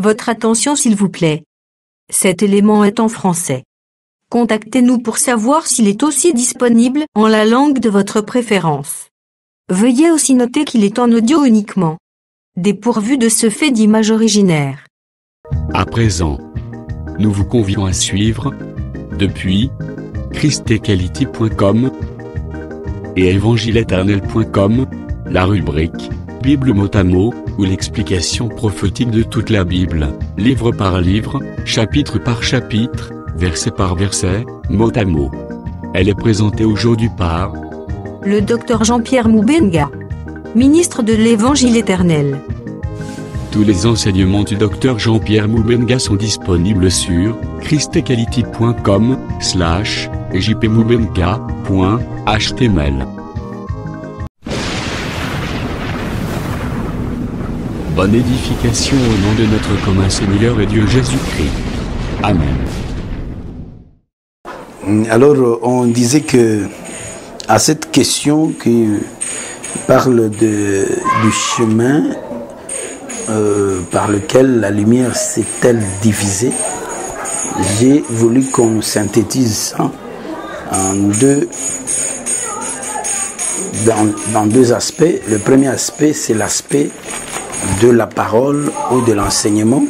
Votre attention s'il vous plaît. Cet élément est en français. Contactez-nous pour savoir s'il est aussi disponible en la langue de votre préférence. Veuillez aussi noter qu'il est en audio uniquement. Dépourvu de ce fait d'image originaire. À présent, nous vous convions à suivre, depuis christequality.com et évangile-éternel.com, la rubrique Bible mot à mot, ou l'explication prophétique de toute la Bible, livre par livre, chapitre par chapitre, verset par verset, mot à mot. Elle est présentée aujourd'hui par le Dr Jean-Pierre Moubenga, ministre de l'Évangile éternel. Tous les enseignements du Dr Jean-Pierre Moubenga sont disponibles sur christequality.com/jpmoubenga.html. Bonne édification au nom de notre commun Seigneur et Dieu Jésus-Christ. Amen. Alors, on disait que à cette question qui parle du chemin par lequel la lumière s'est-elle divisée, j'ai voulu qu'on synthétise ça dans deux aspects. Le premier aspect, c'est l'aspect de la parole ou de l'enseignement,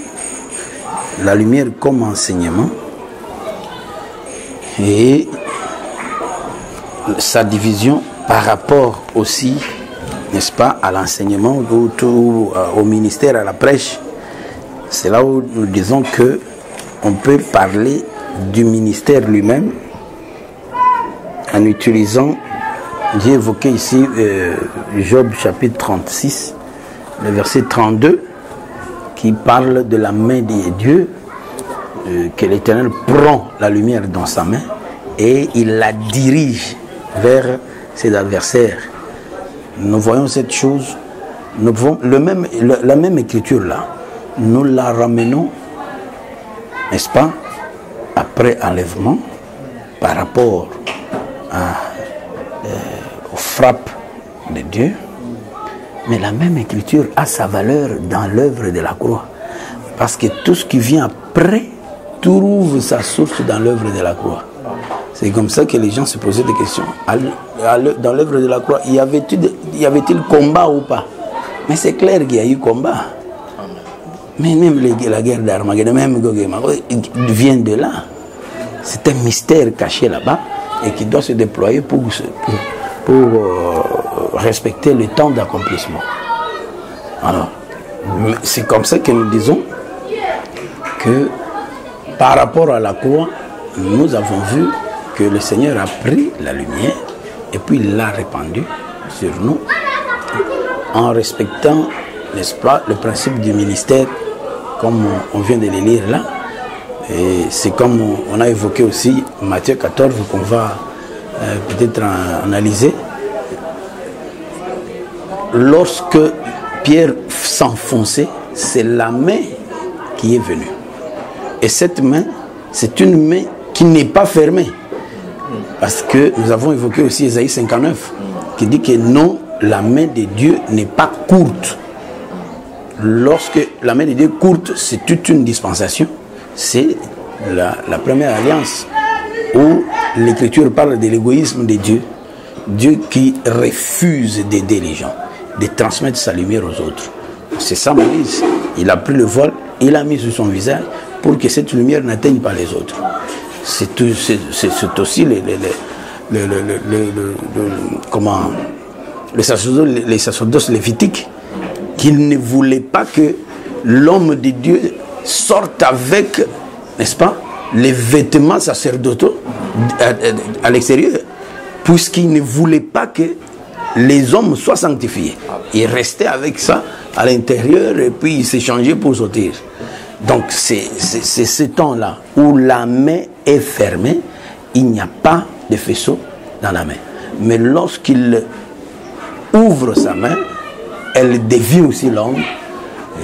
la lumière comme enseignement, et sa division par rapport aussi, n'est-ce pas, à l'enseignement ou au ministère, à la prêche. C'est là où nous disons que on peut parler du ministère lui-même en utilisant, j'ai évoqué ici Job chapitre 36, le verset 32, qui parle de la main de Dieu, que l'Éternel prend la lumière dans sa main et il la dirige vers ses adversaires. Nous voyons cette chose, nous pouvons, la même écriture là, nous la ramenons, n'est-ce pas, après enlèvement, par rapport aux frappes de Dieu. Mais la même écriture a sa valeur dans l'œuvre de la croix. Parce que tout ce qui vient après trouve sa source dans l'œuvre de la croix. C'est comme ça que les gens se posaient des questions. Dans l'œuvre de la croix, y avait-il combat ou pas? Mais c'est clair qu'il y a eu combat. Mais même la guerre d'Armageddon, même vient de là. C'est un mystère caché là-bas et qui doit se déployer pour respecter le temps d'accomplissement. Alors, c'est comme ça que nous disons que par rapport à la croix, nous avons vu que le Seigneur a pris la lumière et puis l'a répandue sur nous en respectant, n'est-ce pas, le principe du ministère comme on vient de le lire là. Et c'est comme on a évoqué aussi Matthieu 14 qu'on va peut-être analyser. Lorsque Pierre s'enfonçait, c'est la main qui est venue. Et cette main, c'est une main qui n'est pas fermée. Parce que nous avons évoqué aussi Ésaïe 59, qui dit que non, la main de Dieu n'est pas courte. Lorsque la main de Dieu est courte, c'est toute une dispensation. C'est la première alliance où l'Écriture parle de l'égoïsme de Dieu. Dieu qui refuse d'aider les gens, de transmettre sa lumière aux autres. C'est ça Moïse. Il a pris le voile, il a mis sur son visage pour que cette lumière n'atteigne pas les autres. C'est aussi les sacerdoces lévitiques qui ne voulaient pas que l'homme de Dieu sorte avec, n'est-ce pas, les vêtements sacerdotaux à l'extérieur, puisqu'ils ne voulaient pas que les hommes soient sanctifiés. Ils restaient avec ça à l'intérieur et puis ils s'échangeaient pour sortir. Donc c'est ce temps-là où la main est fermée, il n'y a pas de faisceau dans la main. Mais lorsqu'il ouvre sa main, elle devient aussi longue.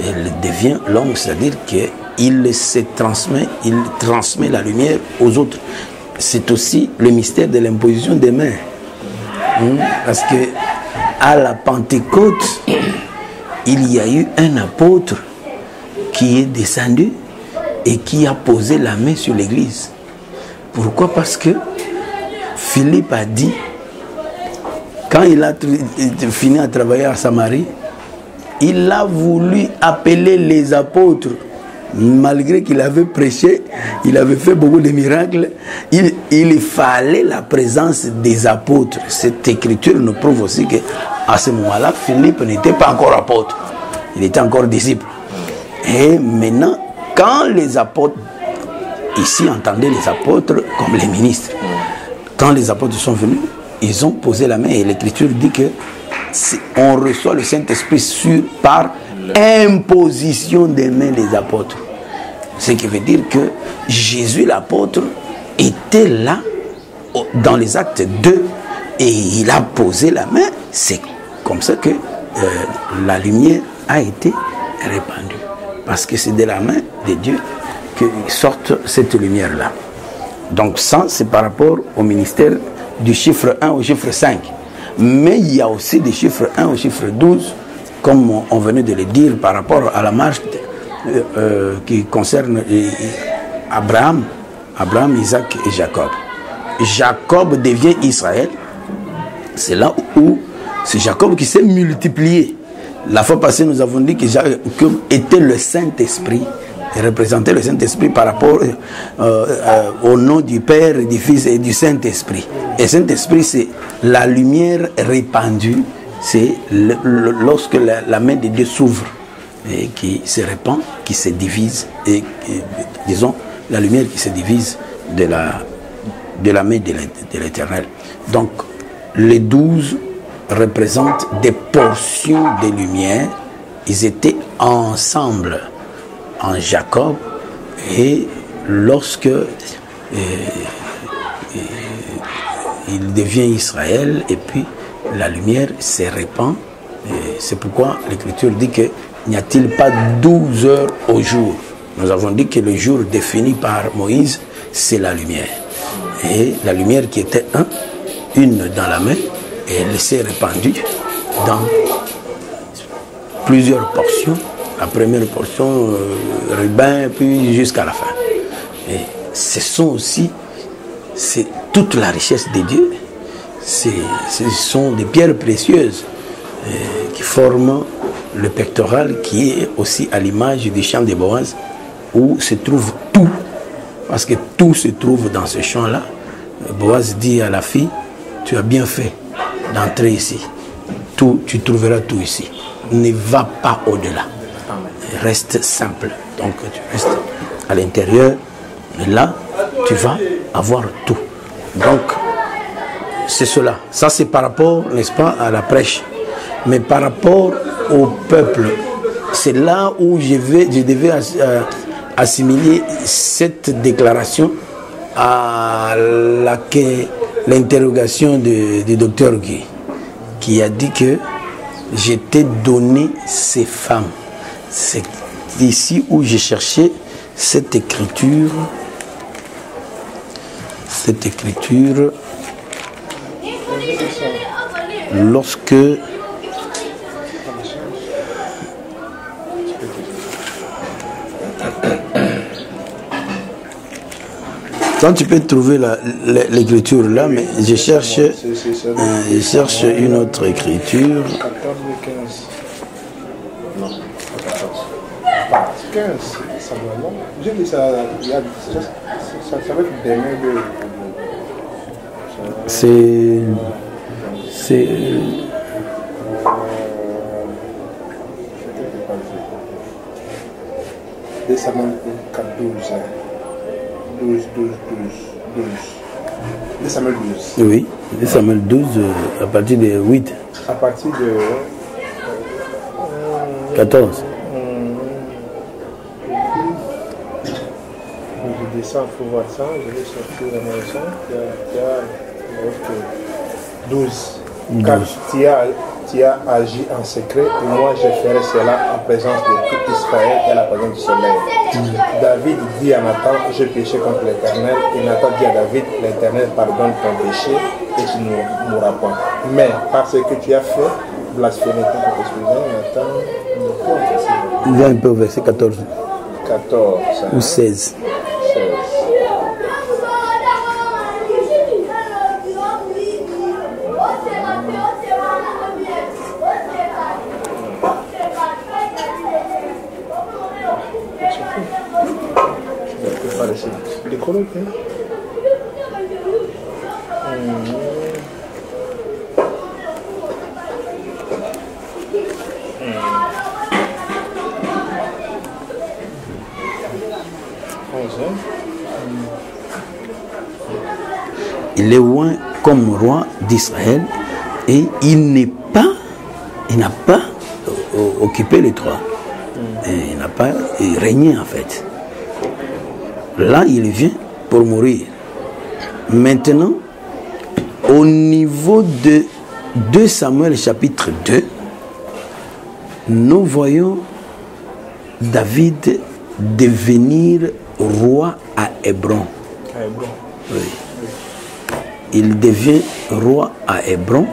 Elle devient longue, c'est-à-dire qu'il se transmet, il transmet la lumière aux autres. C'est aussi le mystère de l'imposition des mains. Parce que à la Pentecôte, il y a eu un apôtre qui est descendu et qui a posé la main sur l'église. Pourquoi? Parce que Philippe a dit, quand il a fini à travailler à Samarie, il a voulu appeler les apôtres. Malgré qu'il avait prêché, il avait fait beaucoup de miracles, il fallait la présence des apôtres. Cette écriture nous prouve aussi qu'à ce moment-là, Philippe n'était pas encore apôtre. Il était encore disciple. Et maintenant, quand les apôtres, ici entendaient les apôtres comme les ministres, quand les apôtres sont venus, ils ont posé la main et l'écriture dit que on reçoit le Saint-Esprit par imposition des mains des apôtres. Ce qui veut dire que Jésus l'apôtre était là dans les actes 2 et il a posé la main. C'est comme ça que la lumière a été répandue. Parce que c'est de la main de Dieu que sorte cette lumière-là. Donc ça, c'est par rapport au ministère du chiffre 1 au chiffre 5. Mais il y a aussi des chiffres 1 au chiffre 12, comme on venait de le dire, par rapport à la marche qui concerne Abraham, Isaac et Jacob. Jacob devient Israël. C'est là où c'est Jacob qui s'est multiplié. La fois passée, nous avons dit que Jacob était le Saint-Esprit. Il représentait le Saint-Esprit par rapport au nom du Père, du Fils et du Saint-Esprit. Et Saint-Esprit, c'est la lumière répandue. C'est lorsque la main de Dieu s'ouvre et qui se répand, qui se divise. Et disons, la lumière qui se divise de la main de l'Éternel. Donc, les 12 représentent des portions de lumière. Ils étaient ensemble en Jacob, et lorsque il devient Israël, et puis la lumière se répand. C'est pourquoi l'Écriture dit qu'il n'y a-t-il pas 12 heures au jour. Nous avons dit que le jour défini par Moïse, c'est la lumière. Et la lumière qui était une dans la main, et elle s'est répandue dans plusieurs portions. La première portion, Rubin, puis jusqu'à la fin. Et ce sont aussi, c'est toute la richesse de Dieu. Ce sont des pierres précieuses qui forment le pectoral, qui est aussi à l'image du champ de Boaz, où se trouve tout. Parce que tout se trouve dans ce champ-là. Boaz dit à la fille, tu as bien fait d'entrer ici. Tout, tu trouveras tout ici. Ne va pas au-delà. Reste simple. Donc tu restes à l'intérieur. Et là, tu vas avoir tout. Donc, c'est cela. Ça, c'est par rapport, n'est-ce pas, à la prêche. Mais par rapport au peuple, c'est là où je devais assimiler cette déclaration à l'interrogation du docteur Guy, qui a dit que j'étais donné ces femmes. C'est ici où j'ai cherché cette écriture. Lorsque quand tu peux trouver l'écriture là, mais je cherche une autre écriture. 15, ça va non. J'ai dit ça, ça va être des mains de... C'est... Des Samuel 4, 12. 2 Samuel 12. Oui, 2 Samuel 12, à partir de 8. À partir de... 14. Je descends, il faut voir ça. Je vais sortir la maison. Il y a 12. Car tu as agi en secret, et moi je ferai cela en présence de tout Israël et à la présence du soleil. David dit à Nathan, j'ai péché contre l'Éternel. Et Nathan dit à David, l'Éternel pardonne ton péché et tu ne mourras point. Mais parce que tu as fait blasphémer ton Esprit, Nathan ne peut pas. va un peu au verset 14. 14. Ou 16. 16. Il est loin comme roi d'Israël et il n'a pas occupé le trône. Il n'a pas régné en fait. Là, il vient pour mourir. Maintenant, au niveau de 2 Samuel chapitre 2, nous voyons David devenir roi à Hébron. À Hébron. Oui. Il devient roi à Hébron.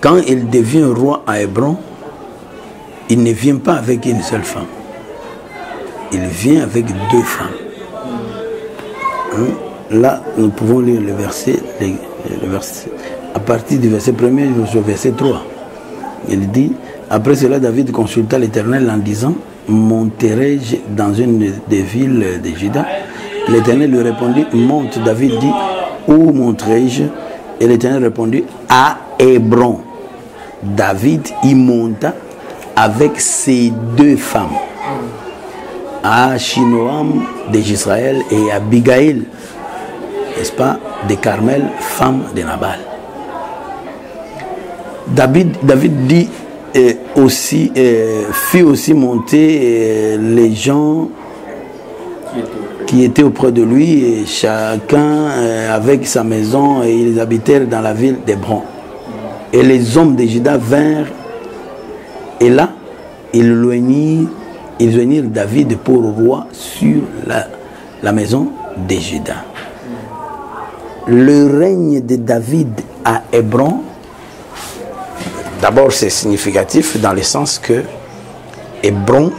Quand il devient roi à Hébron, il ne vient pas avec une seule femme. Il vient avec 2 femmes. Là, nous pouvons lire le verset, à partir du verset 1er jusqu'au verset 3. Il dit, après cela, David consulta l'Éternel en disant, monterai-je dans une des villes de Juda? L'Éternel lui répondit, monte. David dit, où monterai-je? Et l'Éternel répondit, à Hébron. David y monta avec ses 2 femmes, Achinoam d'Israël et Abigail, n'est-ce pas, de Carmel, femme de Nabal. David dit fit aussi monter les gens qui étaient auprès de lui, et chacun avec sa maison, et ils habitèrent dans la ville d'Hébron. Et les hommes de Juda vinrent, et là, ils joignirent David pour roi sur la maison de Juda. Le règne de David à Hébron, d'abord c'est significatif dans le sens que Hébron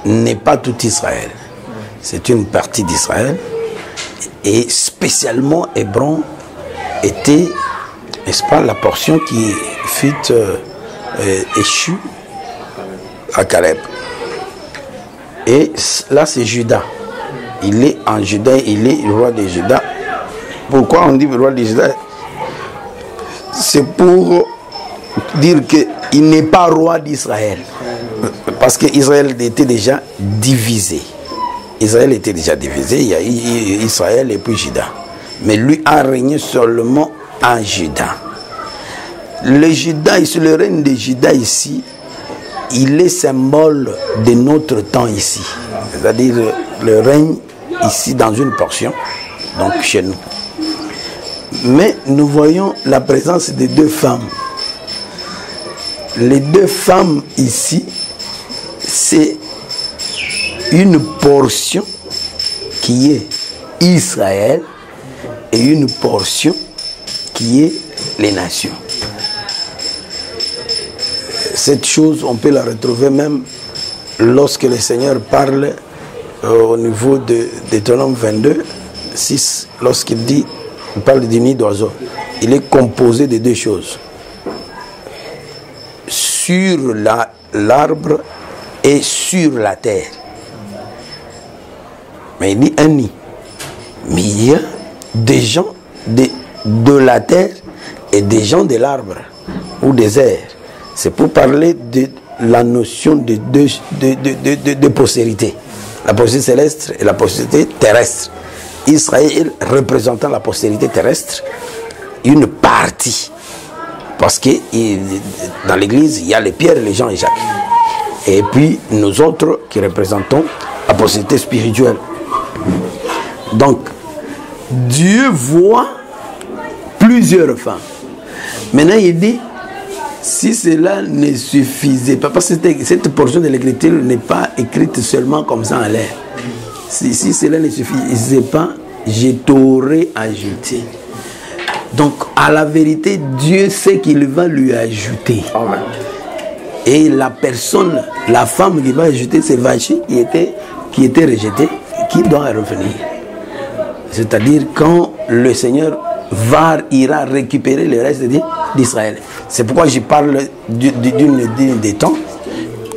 n'est pas tout Israël. C'est une partie d'Israël. Et spécialement Hébron était, n'est-ce pas, la portion qui fut échue à Caleb. Et là c'est Juda. Il est en Juda, il est le roi de Juda. Pourquoi on dit le roi de Juda? C'est pour dire qu'il n'est pas roi d'Israël. Parce qu'Israël était déjà divisé. Israël était déjà divisé. Il y a Israël et puis Juda. Mais lui a régné seulement en Juda. Le Juda, le règne de Juda ici, il est symbole de notre temps ici. C'est-à-dire le règne ici dans une portion, donc chez nous. Mais nous voyons la présence de 2 femmes. Les 2 femmes ici, c'est une portion qui est Israël et une portion qui est les nations. Cette chose, on peut la retrouver même lorsque le Seigneur parle au niveau de Deutéronome 22, 6, lorsqu'il dit, il parle du nid d'oiseau. Il est composé de 2 choses. Sur l'arbre et sur la terre. Mais il dit un nid. Mais il y a des gens de la terre et des gens de l'arbre ou des airs. C'est pour parler de la notion de postérité. La postérité céleste et la postérité terrestre. Israël représentant la postérité terrestre, une partie. Parce que dans l'église, il y a les Pierre, les Jean et Jacques. Et puis nous autres qui représentons la postérité spirituelle. Donc, Dieu voit plusieurs femmes. Maintenant, il dit, si cela ne suffisait pas, parce que cette portion de l'écriture n'est pas écrite seulement comme ça en l'air. Si cela ne suffisait pas, je t'aurais ajouté. Donc, à la vérité, Dieu sait qu'il va lui ajouter. Amen. Et la personne, la femme qui va jeter ses vaches qui étaient rejetées, qui doit revenir. C'est-à-dire quand le Seigneur ira récupérer le reste d'Israël. C'est pourquoi je parle des temps,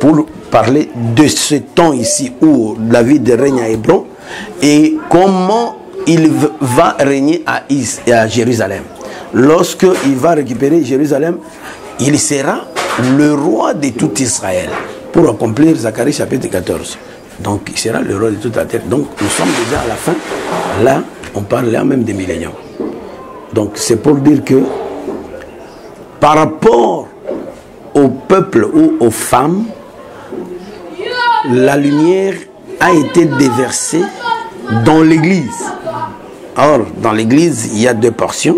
pour parler de ce temps ici où David règne à Hébron et comment il va régner à Jérusalem. Lorsqu'il va récupérer Jérusalem, il sera le roi de tout Israël, pour accomplir Zacharie chapitre 14. Donc il sera le roi de toute la terre. Donc nous sommes déjà à la fin. Là, on parle là même des milléniums. Donc c'est pour dire que par rapport au peuple ou aux femmes, la lumière a été déversée dans l'église. Or, dans l'église, il y a deux portions.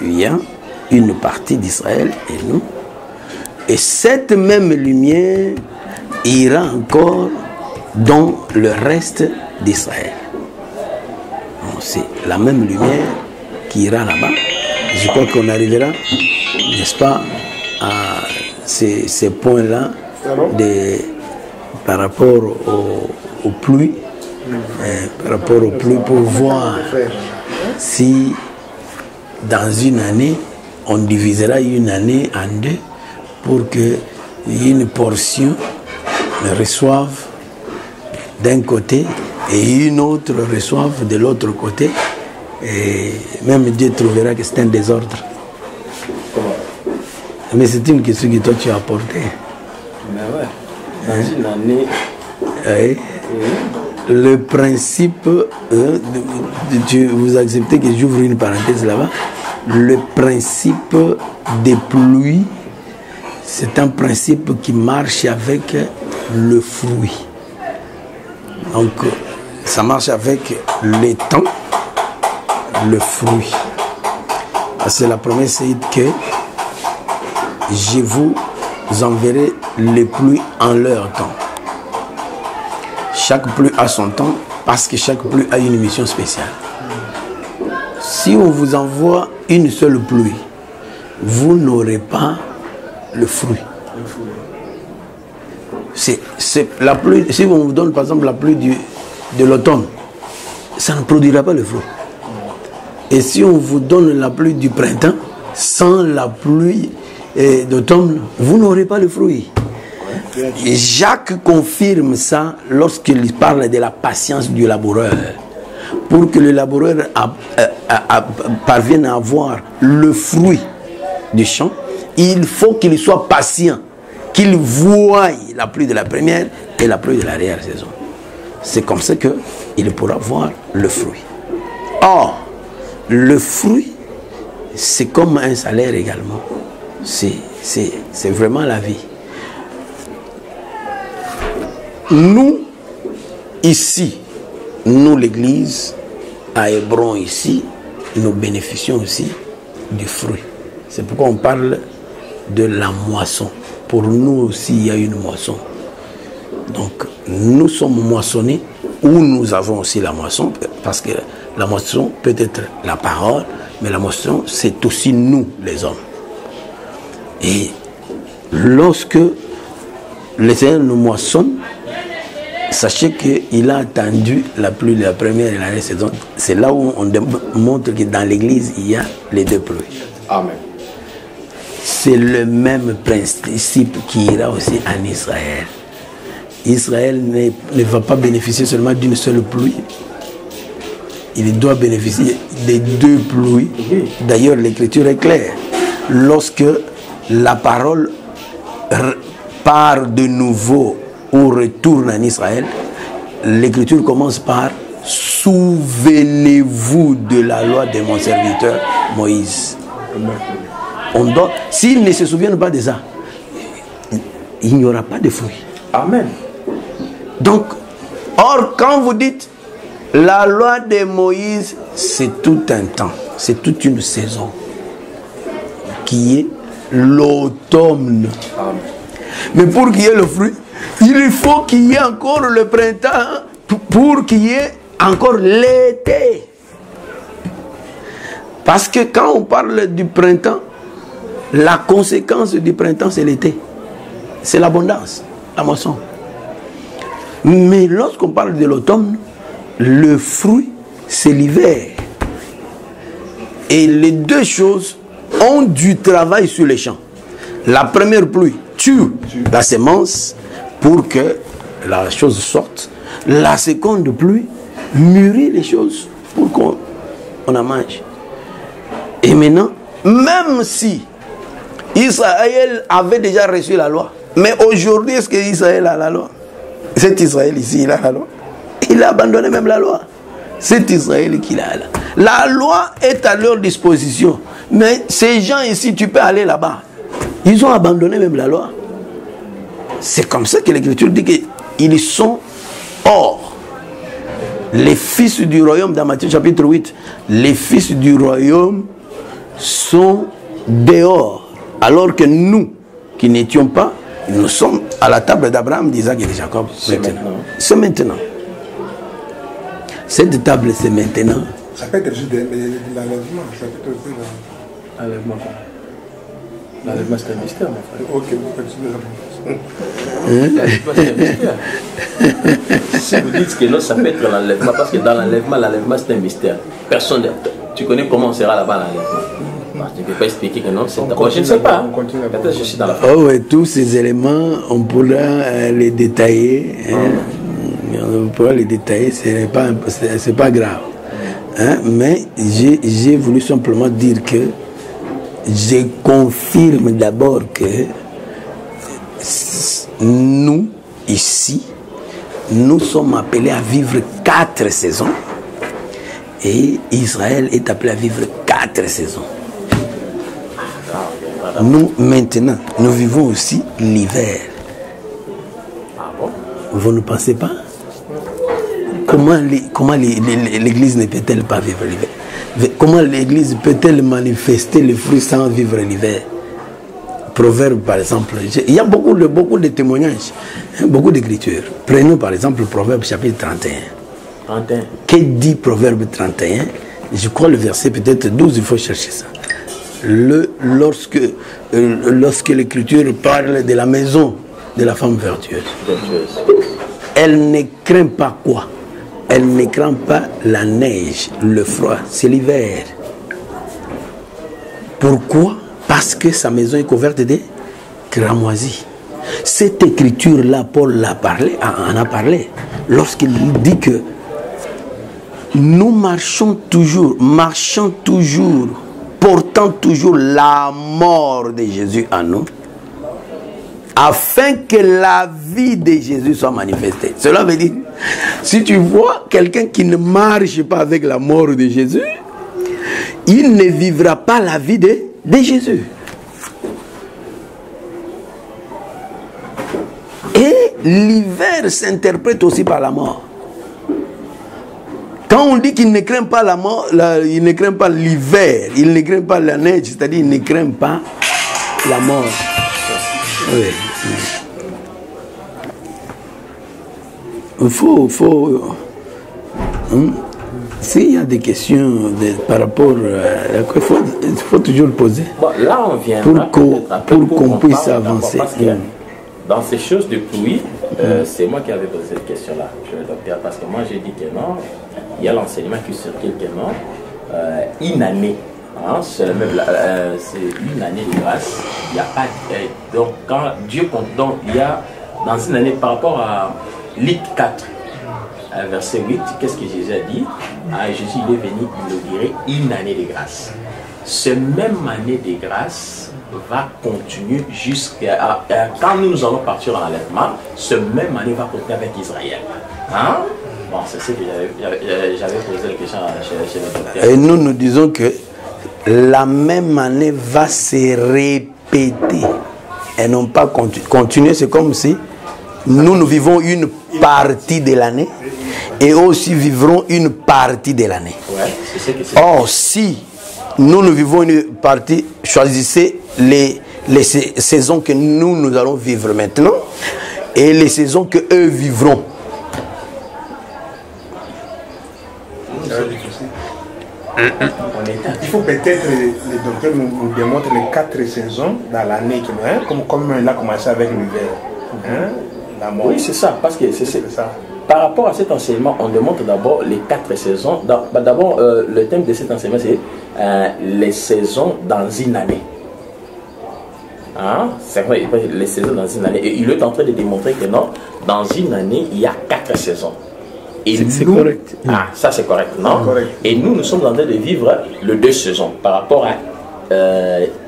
Il y a une partie d'Israël et nous. Et cette même lumière ira encore dans le reste d'Israël. C'est la même lumière qui ira là-bas. Je crois qu'on arrivera, n'est-ce pas, à ces points-là par rapport aux pluies, par rapport aux pluies, pour voir si dans une année, on divisera une année en deux pour que une portion reçoive d'un côté et une autre reçoive de l'autre côté. Et même Dieu trouvera que c'est un désordre. Mais c'est une question que toi tu as apportée. Mais ouais, dans une année. Oui. Le principe, vous acceptez que j'ouvre une parenthèse là-bas. Le principe des pluies, c'est un principe qui marche avec le fruit. Donc, ça marche avec les temps, le fruit. C'est la promesse que je vous enverrai les pluies en leur temps. Chaque pluie a son temps parce que chaque pluie a une mission spéciale. Si on vous envoie une seule pluie, vous n'aurez pas le fruit. C'est la pluie. Si on vous donne par exemple la pluie de l'automne, ça ne produira pas le fruit. Et si on vous donne la pluie du printemps, sans la pluie d'automne, vous n'aurez pas le fruit. Et Jacques confirme ça lorsqu'il parle de la patience du laboureur. Pour que le laboureur parvienne à avoir le fruit du champ, il faut qu'il soit patient, qu'il voie la pluie de la première et la pluie de l'arrière-saison. C'est comme ça qu'il pourra voir le fruit. Or, le fruit, c'est comme un salaire également. C'est vraiment la vie. Nous, ici, nous l'église, à Hébron ici, nous bénéficions aussi du fruit. C'est pourquoi on parle de la moisson. Pour nous aussi, il y a une moisson. Donc, nous sommes moissonnés, ou nous avons aussi la moisson, parce que la moisson peut être la parole, mais la moisson, c'est aussi nous, les hommes. Et lorsque le Seigneur nous moissonne, sachez qu'il a attendu la pluie de la première et la saison. C'est là où on montre que dans l'église, il y a les deux pluies. Amen. C'est le même principe qui ira aussi en Israël. Israël ne va pas bénéficier seulement d'une seule pluie. Il doit bénéficier des deux pluies. D'ailleurs, l'écriture est claire. Lorsque la parole part de nouveau ou retourne en Israël, l'écriture commence par « Souvenez-vous de la loi de mon serviteur Moïse ». S'ils ne se souviennent pas de ça, il n'y aura pas de fruits. Amen. Donc, or, quand vous dites la loi de Moïse, c'est tout un temps, c'est toute une saison qui est l'automne. Mais pour qu'il y ait le fruit, il faut qu'il y ait encore le printemps pour qu'il y ait encore l'été. Parce que quand on parle du printemps, la conséquence du printemps, c'est l'été. c'est l'abondance, la moisson. Mais lorsqu'on parle de l'automne, le fruit, c'est l'hiver. Et les deux choses ont du travail sur les champs. La première pluie tue la semence pour que la chose sorte. La seconde pluie mûrit les choses pour qu'on en mange. Et maintenant, même si Israël avait déjà reçu la loi, mais aujourd'hui, est-ce que Israël a la loi? Cet Israël ici, il a la loi. Il a abandonné même la loi. C'est Israël qui l'a. La loi est à leur disposition. Mais ces gens ici, tu peux aller là-bas. Ils ont abandonné même la loi. C'est comme ça que l'Écriture dit qu'ils sont hors. Les fils du royaume, dans Matthieu chapitre 8, les fils du royaume sont dehors. Alors que nous, qui n'étions pas, nous sommes à la table d'Abraham, d'Isaac et de Jacob. C'est maintenant. Cette table, c'est maintenant. Ça peut être juste l'enlèvement. Ça peut être l'enlèvement. L'enlèvement, c'est un mystère, mon frère. Ok, vous continuez. L'enlèvement, c'est un mystère. Si vous dites que non, ça peut être l'enlèvement, parce que dans l'enlèvement, c'est un mystère. Personne. Tu connais comment on sera là-bas l'enlèvement? Tu ne peux pas expliquer que non, c'est d'accord. Je ne sais pas. Peut-être je suis dans la fin. Oh, ouais, tous ces éléments, on pourra les détailler. On pourra les détailler, c'est pas grave. Hein? Mais j'ai voulu simplement dire que je confirme d'abord que nous, ici, nous sommes appelés à vivre 4 saisons et Israël est appelé à vivre 4 saisons. Nous, maintenant, nous vivons aussi l'hiver. Vous ne pensez pas? Comment l'Église ne peut-elle pas vivre l'hiver? Comment l'Église peut-elle manifester le fruit sans vivre l'hiver? Proverbe, par exemple. Il y a beaucoup de témoignages, beaucoup d'écritures. Prenons par exemple le Proverbe chapitre 31. 31. Que dit Proverbe 31? Je crois le verset peut-être 12, il faut chercher ça. Lorsque l'Écriture parle de la maison de la femme vertueuse, elle ne craint pas quoi? Elle ne craint pas la neige, le froid, c'est l'hiver. Pourquoi? Parce que sa maison est couverte de cramoisis. Cette écriture-là, Paul en a parlé lorsqu'il dit que nous marchons toujours, portant toujours la mort de Jésus en nous, afin que la vie de Jésus soit manifestée. Cela veut dire, si tu vois quelqu'un qui ne marche pas avec la mort de Jésus, il ne vivra pas la vie de Jésus. Et l'hiver s'interprète aussi par la mort. Quand on dit qu'il ne craint pas la mort, il ne craint pas l'hiver, il ne craint pas la neige, c'est-à-dire il ne craint pas la mort. Oui. Il faut s'il y a des questions par rapport à quoi, il faut toujours poser. Bon, là, on vient pour qu'on puisse avancer. Dans ces choses de pluie, c'est moi qui avais posé cette question-là, docteur, parce que moi j'ai dit que non, il y a l'enseignement qui circule que non, une année, hein, c'est une année de grâce, il n'y a pas donc quand Dieu compte, donc il y a dans une année par rapport à Luc 4, verset 8, qu'est-ce que Jésus a dit? Jésus il est venu inaugurer une année de grâce. Ce même année de grâce va continuer jusqu'à quand nous allons partir en enlèvement, ce même année va continuer avec Israël. Hein? Bon, c'est ce que j'avais posé la question chez le docteur. Et nous disons que la même année va se répéter et non pas continuer. C'est comme si nous vivons une partie de l'année et aussi vivrons une partie de l'année. Ouais, c'est ce que c'est. Or, si nous vivons une partie, choisissez les saisons que nous allons vivre maintenant et les saisons que eux vivront. Il faut peut-être, le docteur nous démontre les 4 saisons dans l'année, hein, comme il a commencé avec l'hiver. Hein, oui, c'est ça, parce que c'est ça. Par rapport à cet enseignement, on démontre d'abord les 4 saisons. D'abord, le thème de cet enseignement, c'est les saisons dans une année. Hein? C'est vrai, les saisons dans une année. Et il est en train de démontrer que non, dans une année, il y a 4 saisons. C'est correct. Ah, ça c'est correct, non? Correct. Et nous sommes en train de vivre le 2 saisons par rapport à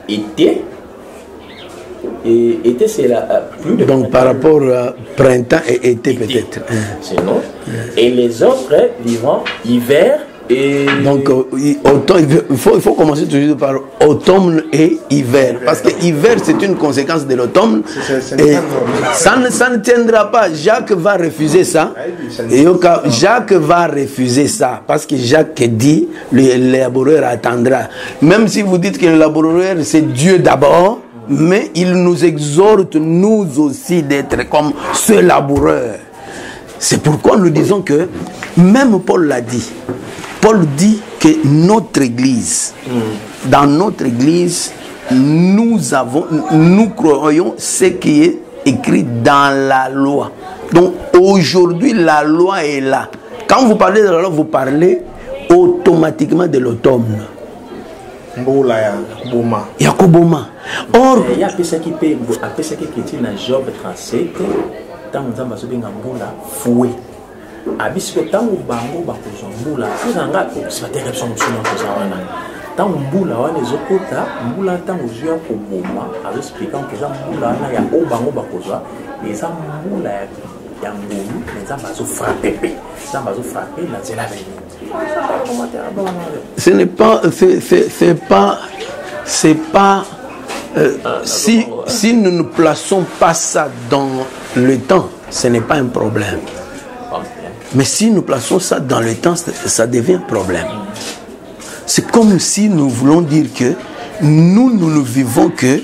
été. Et été, c'est plus de. Donc par rapport à printemps et été peut-être. Sinon. Et les autres vivant hiver et. Donc automne, il faut commencer toujours par automne et hiver. Parce que hiver c'est une conséquence de l'automne. Et ça ne tiendra pas. Jacques va refuser ça. Et Jacques va refuser ça. Parce que Jacques dit le laboureur attendra. Même si vous dites que le laboureur c'est Dieu d'abord. Mais il nous exhorte, nous aussi, d'être comme ce laboureur. C'est pourquoi nous disons que, même Paul l'a dit, Paul dit que notre Église, dans notre Église, nous croyons ce qui est écrit dans la loi. Donc aujourd'hui, la loi est là. Quand vous parlez de la loi, vous parlez automatiquement de l'automne. Yakoboma. Or, il y a ce qui peut appeler ce qui est dans Job 37, tant nous avons besoin d'amboula fouet. Abisco tant ou bango bakozo mbula, c'est un gars qui se fait réception sur notre zawana. Tant mbula wana ezokota, mbula tant ozuya koboma, avec expliquant que ça mbula na ya o bango bakozo, et ça mbula ya ngolu, mais ça bazo frapper, ça bazo frapper la zela venir. Ce n'est pas, c'est pas. Si nous ne plaçons pas ça dans le temps, ce n'est pas un problème. Mais si nous plaçons ça dans le temps, ça devient un problème. C'est comme si nous voulons dire que nous ne vivons que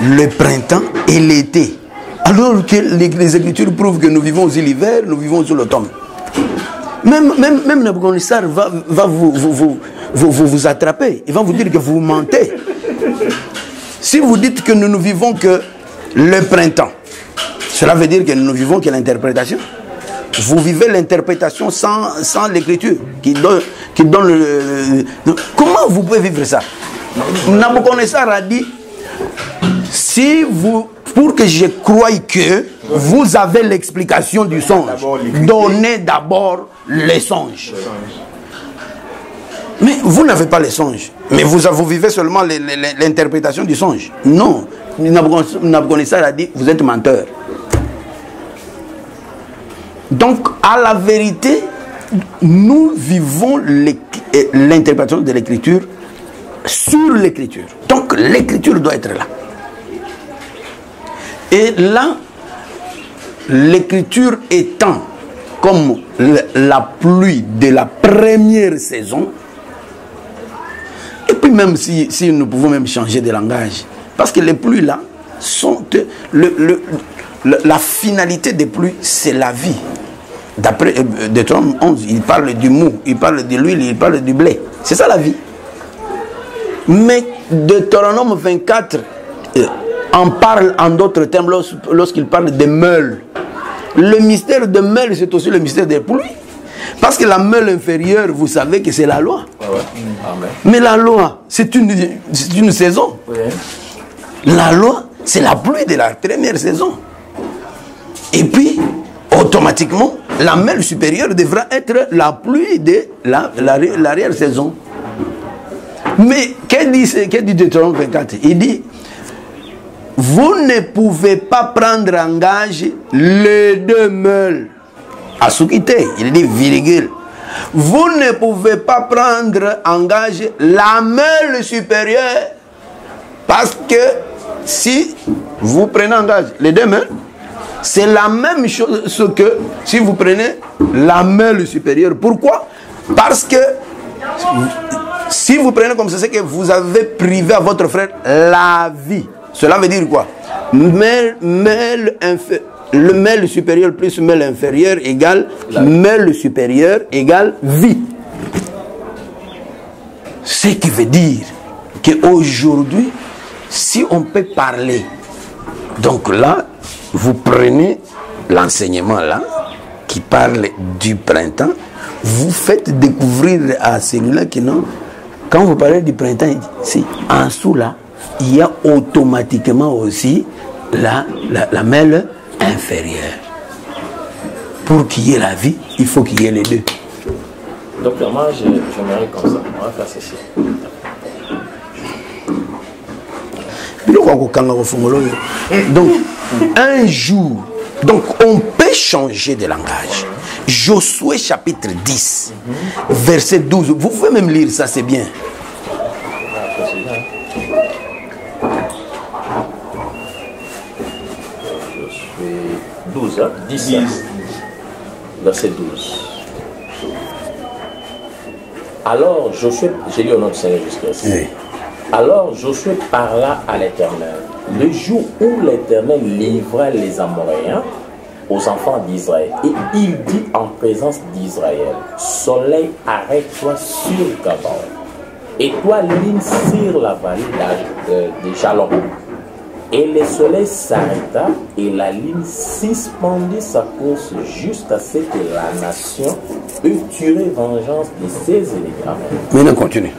le printemps et l'été. Alors que les Écritures prouvent que nous vivons aussi l'hiver, nous vivons aussi l'automne. Même Nabucodonosor va vous attraper. Il va vous dire que vous mentez. Si vous dites que nous ne vivons que le printemps, cela veut dire que nous ne vivons que l'interprétation. Vous vivez l'interprétation sans l'écriture qui donne le... Comment vous pouvez vivre ça? Nabucodonosor a dit, pour que je croie que vous avez l'explication du songe, donnez d'abord les songes. Mais vous n'avez pas les songes. Mais vous vivez seulement l'interprétation du songe. Non. Nabucodonosor a dit, vous êtes menteur. Donc, à la vérité, nous vivons l'interprétation de l'écriture sur l'écriture. Donc, l'écriture doit être là. Et là, l'écriture étant comme la pluie de la première saison, et puis même si nous pouvons même changer de langage, parce que les pluies là sont la finalité des pluies, c'est la vie. D'après Deutéronome 11, il parle du mou, il parle de l'huile, il parle du blé. C'est ça la vie. Mais Deutéronome 24 en parle en d'autres termes lorsqu'il parle de meule. Le mystère de meule, c'est aussi le mystère des pluies. Parce que la meule inférieure, vous savez que c'est la loi. Mais la loi, c'est une saison. La loi, c'est la pluie de la première saison. Et puis, automatiquement, la meule supérieure devra être la pluie de l'arrière-saison. Mais, qu'est-ce dit Deutéronome 24? Il dit, vous ne pouvez pas prendre en gage les deux meules. À Soukité, il dit virgule. Vous ne pouvez pas prendre en gage la meule supérieure. Parce que si vous prenez en gage les deux meules, c'est la même chose que si vous prenez la meule supérieure. Pourquoi? Parce que si vous prenez comme ça, c'est que vous avez privé à votre frère la vie. Cela veut dire quoi? Le mêle supérieur plus mêle inférieur égale mêle supérieur égale vie. Ce qui veut dire qu'aujourd'hui, si on peut parler, donc là, vous prenez l'enseignement là, qui parle du printemps, vous faites découvrir à celui-là que non, quand vous parlez du printemps, c'est en dessous là, il y a automatiquement aussi la mêle inférieure. Pour qu'il y ait la vie, il faut qu'il y ait les deux. Donc moi, j'aimerais comme ça. On va faire ceci. Donc, un jour, donc on peut changer de langage. Josué chapitre 10, verset 12. Vous pouvez même lire ça, c'est bien. Josué 12, hein? 10. Verset 12. Alors Josué, j'ai lu au nom du Seigneur jusqu'ici. Oui. Alors Josué parla à l'Éternel. Le jour où l'Éternel livra les Amoréens aux enfants d'Israël, et il dit en présence d'Israël: Soleil, arrête-toi sur Gabon, et toi, lune sur la vallée de Jalon. Et le soleil s'arrêta, et la lune suspendit sa course jusqu'à ce que la nation eût tiré vengeance de ses ennemis. Maintenant, continue.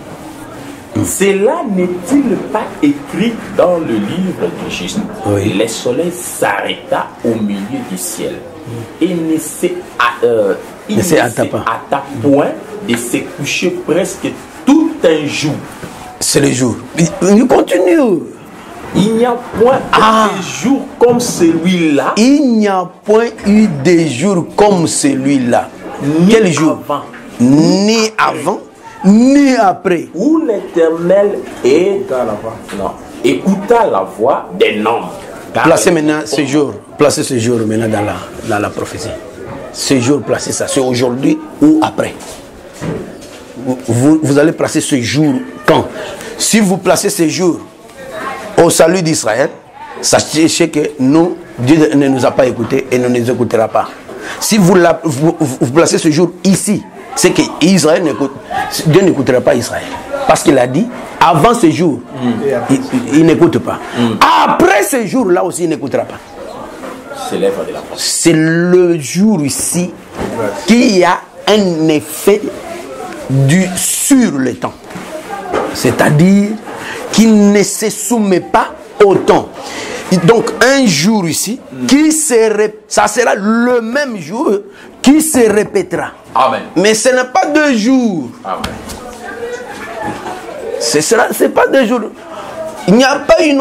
Cela n'est-il pas écrit dans le livre du juste? Oui. Le soleil s'arrêta au milieu du ciel et ne s'arrêta point de se coucher presque tout un jour. C'est le jour. Il continue. Il n'y a point de jour comme celui-là. Il n'y a point eu de jour comme celui-là. Quel jour? Ni avant, ni après. Où l'Éternel écouta la voix d'un homme. Placez maintenant ce jour. Placez ce jour maintenant dans la prophétie. Ce jour, placez ça. C'est aujourd'hui ou après. Vous allez placer ce jour quand? Si vous placez ce jour au salut d'Israël, sachez que nous, Dieu ne nous a pas écoutés et ne nous écoutera pas. Si vous placez ce jour ici, c'est que Israël Dieu n'écoutera pas Israël. Parce qu'il a dit, avant ce jour, il n'écoute pas. Après ce jour, là aussi, il n'écoutera pas. C'est le jour ici qui a un effet sur le temps. C'est-à-dire qu'il ne se soumet pas au temps. Donc un jour ici, ça sera le même jour qui se répétera. Amen. Mais ce n'est pas 2 jours. Amen. C'est pas 2 jours. Il n'y a pas un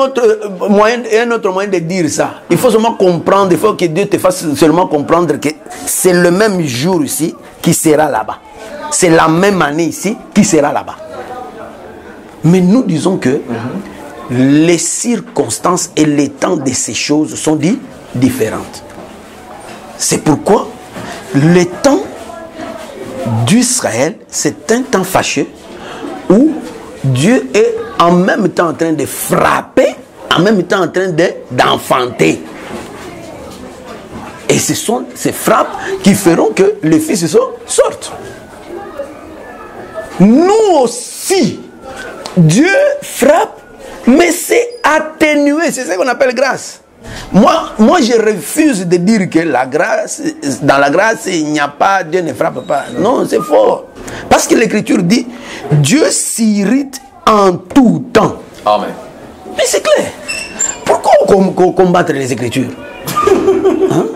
autre moyen de dire ça. Il faut seulement comprendre, il faut que Dieu te fasse seulement comprendre que c'est le même jour ici qui sera là-bas. C'est la même année ici qui sera là-bas. Mais nous disons que les circonstances et les temps de ces choses sont différentes. C'est pourquoi le temps d'Israël, c'est un temps fâcheux où Dieu est en même temps en train de frapper, en même temps en train d'enfanter. Et ce sont ces frappes qui feront que les fils sortent. Nous aussi, Dieu frappe, mais c'est atténué. C'est ce qu'on appelle grâce. Moi, je refuse de dire que la grâce, dans la grâce, il n'y a pas, Dieu ne frappe pas. Non, c'est faux. Parce que l'Écriture dit, Dieu s'irrite en tout temps. Amen. Mais c'est clair. Pourquoi combattre les Écritures? Hein?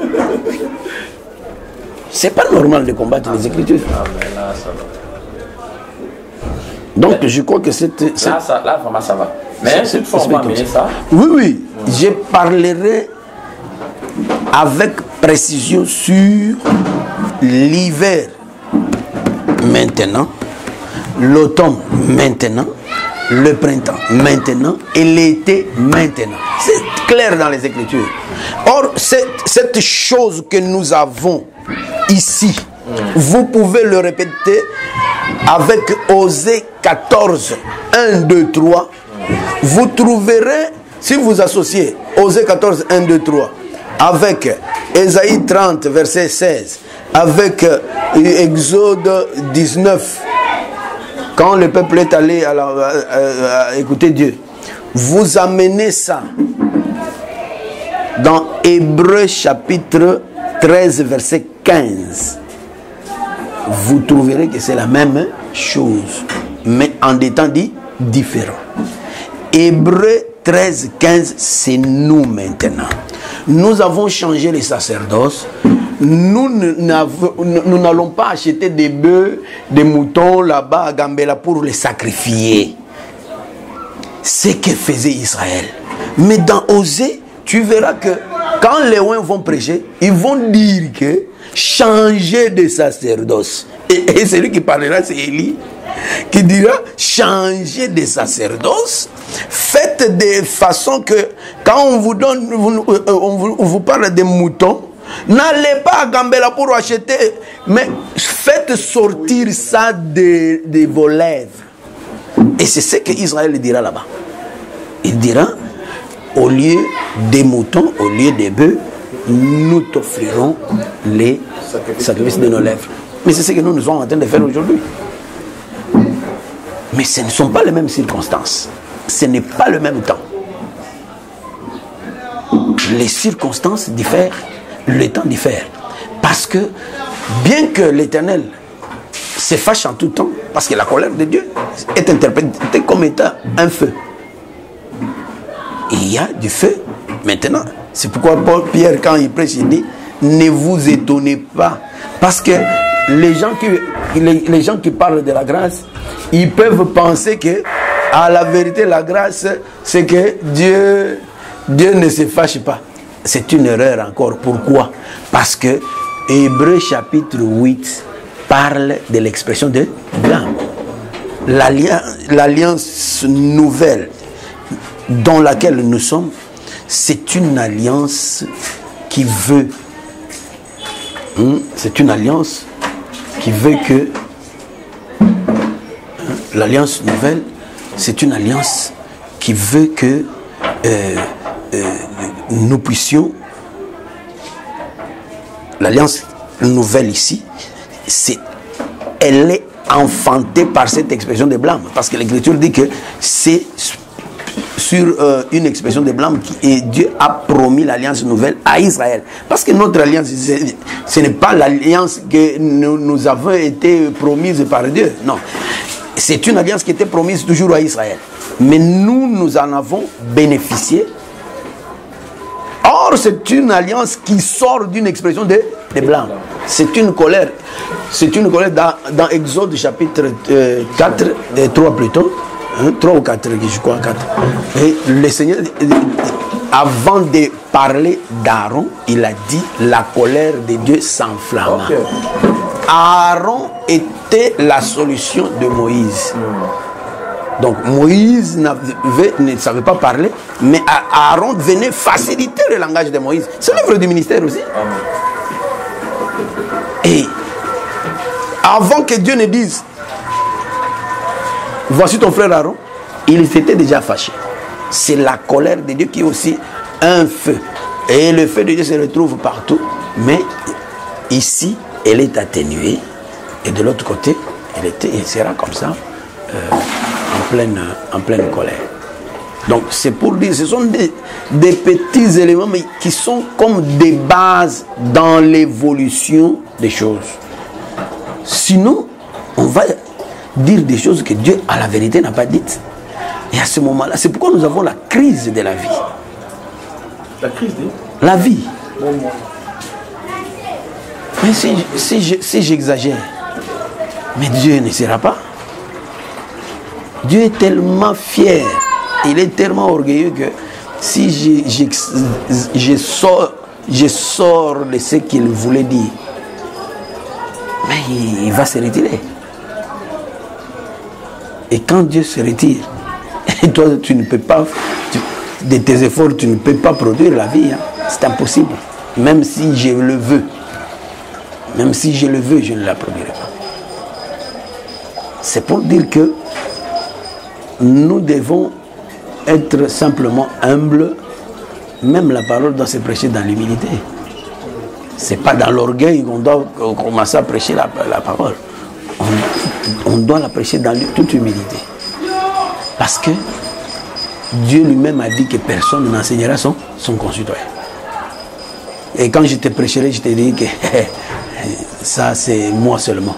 C'est pas normal de combattre les Écritures. Amen. Là, ça va. Donc, je crois que c'est... Là, vraiment, ça va. Mais cette fois, on va amener ça. Oui. Je parlerai avec précision sur l'hiver maintenant, l'automne maintenant, le printemps maintenant et l'été maintenant. C'est clair dans les Écritures. Or, cette chose que nous avons ici, vous pouvez le répéter avec Osée 14, 1, 2, 3. Vous trouverez, si vous associez Osée 14, 1, 2, 3 avec Ésaïe 30, verset 16, avec Exode 19, quand le peuple est allé écouter Dieu, vous amenez ça dans Hébreux chapitre 13, verset 15. Vous trouverez que c'est la même chose, mais en des temps dits différents. Hébreux 13, 15, c'est nous maintenant. Nous avons changé les sacerdoces. Nous n'allons pas acheter des bœufs, des moutons là-bas à Gambela pour les sacrifier. C'est ce que faisait Israël. Mais dans Osée, tu verras que quand les ouins vont prêcher, ils vont dire que changer de sacerdoce. Et celui qui parlera, c'est Élie, qui dira changer de sacerdoce. Faites de façon que quand on vous donne, on vous parle des moutons, n'allez pas à Gambela pour acheter, mais faites sortir ça de vos lèvres. Et c'est ce qu'Israël dira là-bas. Il dira, au lieu des moutons, au lieu des bœufs, nous t'offrirons les sacrifices de nos lèvres. Mais c'est ce que nous sommes en train de faire aujourd'hui. Mais ce ne sont pas les mêmes circonstances. Ce n'est pas le même temps. Les circonstances diffèrent, le temps diffère. Parce que, bien que l'Éternel se fâche en tout temps, parce que la colère de Dieu est interprétée comme étant un feu. Il y a du feu maintenant. C'est pourquoi Pierre, quand il prêche, il dit, ne vous étonnez pas. Parce que les gens qui parlent de la grâce, ils peuvent penser que, à la vérité, la grâce, c'est que Dieu ne se fâche pas. C'est une erreur encore. Pourquoi? Parce que Hébreux chapitre 8 parle de l'expression de blâme. L'alliance nouvelle dans laquelle nous sommes, c'est une alliance qui veut, c'est une alliance qui veut que, l'alliance nouvelle, c'est une alliance qui veut que nous puissions, l'alliance nouvelle ici, elle est enfantée par cette expression de blâme, parce que l'Écriture dit que c'est sur une expression de blâme et Dieu a promis l'alliance nouvelle à Israël. Parce que notre alliance, ce n'est pas l'alliance que nous avons été promise par Dieu. Non. C'est une alliance qui était promise toujours à Israël. Mais nous en avons bénéficié. Or, c'est une alliance qui sort d'une expression de blâme. C'est une colère. C'est une colère dans Exode chapitre 4, 3 plutôt. 3 ou 4, je crois 4. Et le Seigneur, avant de parler d'Aaron, il a dit la colère de Dieu s'enflamma. Okay. Aaron était la solution de Moïse. Donc Moïse ne savait pas parler, mais Aaron venait faciliter le langage de Moïse. C'est l'œuvre du ministère aussi. Et avant que Dieu ne dise voici ton frère Aaron, il s'était déjà fâché. C'est la colère de Dieu qui est aussi un feu. Et le feu de Dieu se retrouve partout. Mais ici, elle est atténuée. Et de l'autre côté, elle sera comme ça, en pleine colère. Donc c'est pour dire, ce sont des petits éléments mais qui sont comme des bases dans l'évolution des choses. Sinon, on va dire des choses que Dieu, à la vérité, n'a pas dites. Et à ce moment-là, c'est pourquoi nous avons la crise de la vie. La crise de la vie. Mais si j'exagère, mais Dieu ne sera pas. Dieu est tellement fier, il est tellement orgueilleux que si je sors de ce qu'il voulait dire, mais il va se retirer. Et quand Dieu se retire, et toi tu ne peux pas, de tes efforts, tu ne peux pas produire la vie. Hein. C'est impossible. Même si je le veux. Même si je le veux, je ne la produirai pas. C'est pour dire que nous devons être simplement humbles. Même la parole doit se prêcher dans l'humilité. Ce n'est pas dans l'orgueil qu'on doit commencer à prêcher la parole. on doit la prêcher dans toute humilité. Parce que Dieu lui-même a dit que personne n'enseignera son concitoyen. Et quand je te prêcherai, je te dis que ça c'est moi seulement.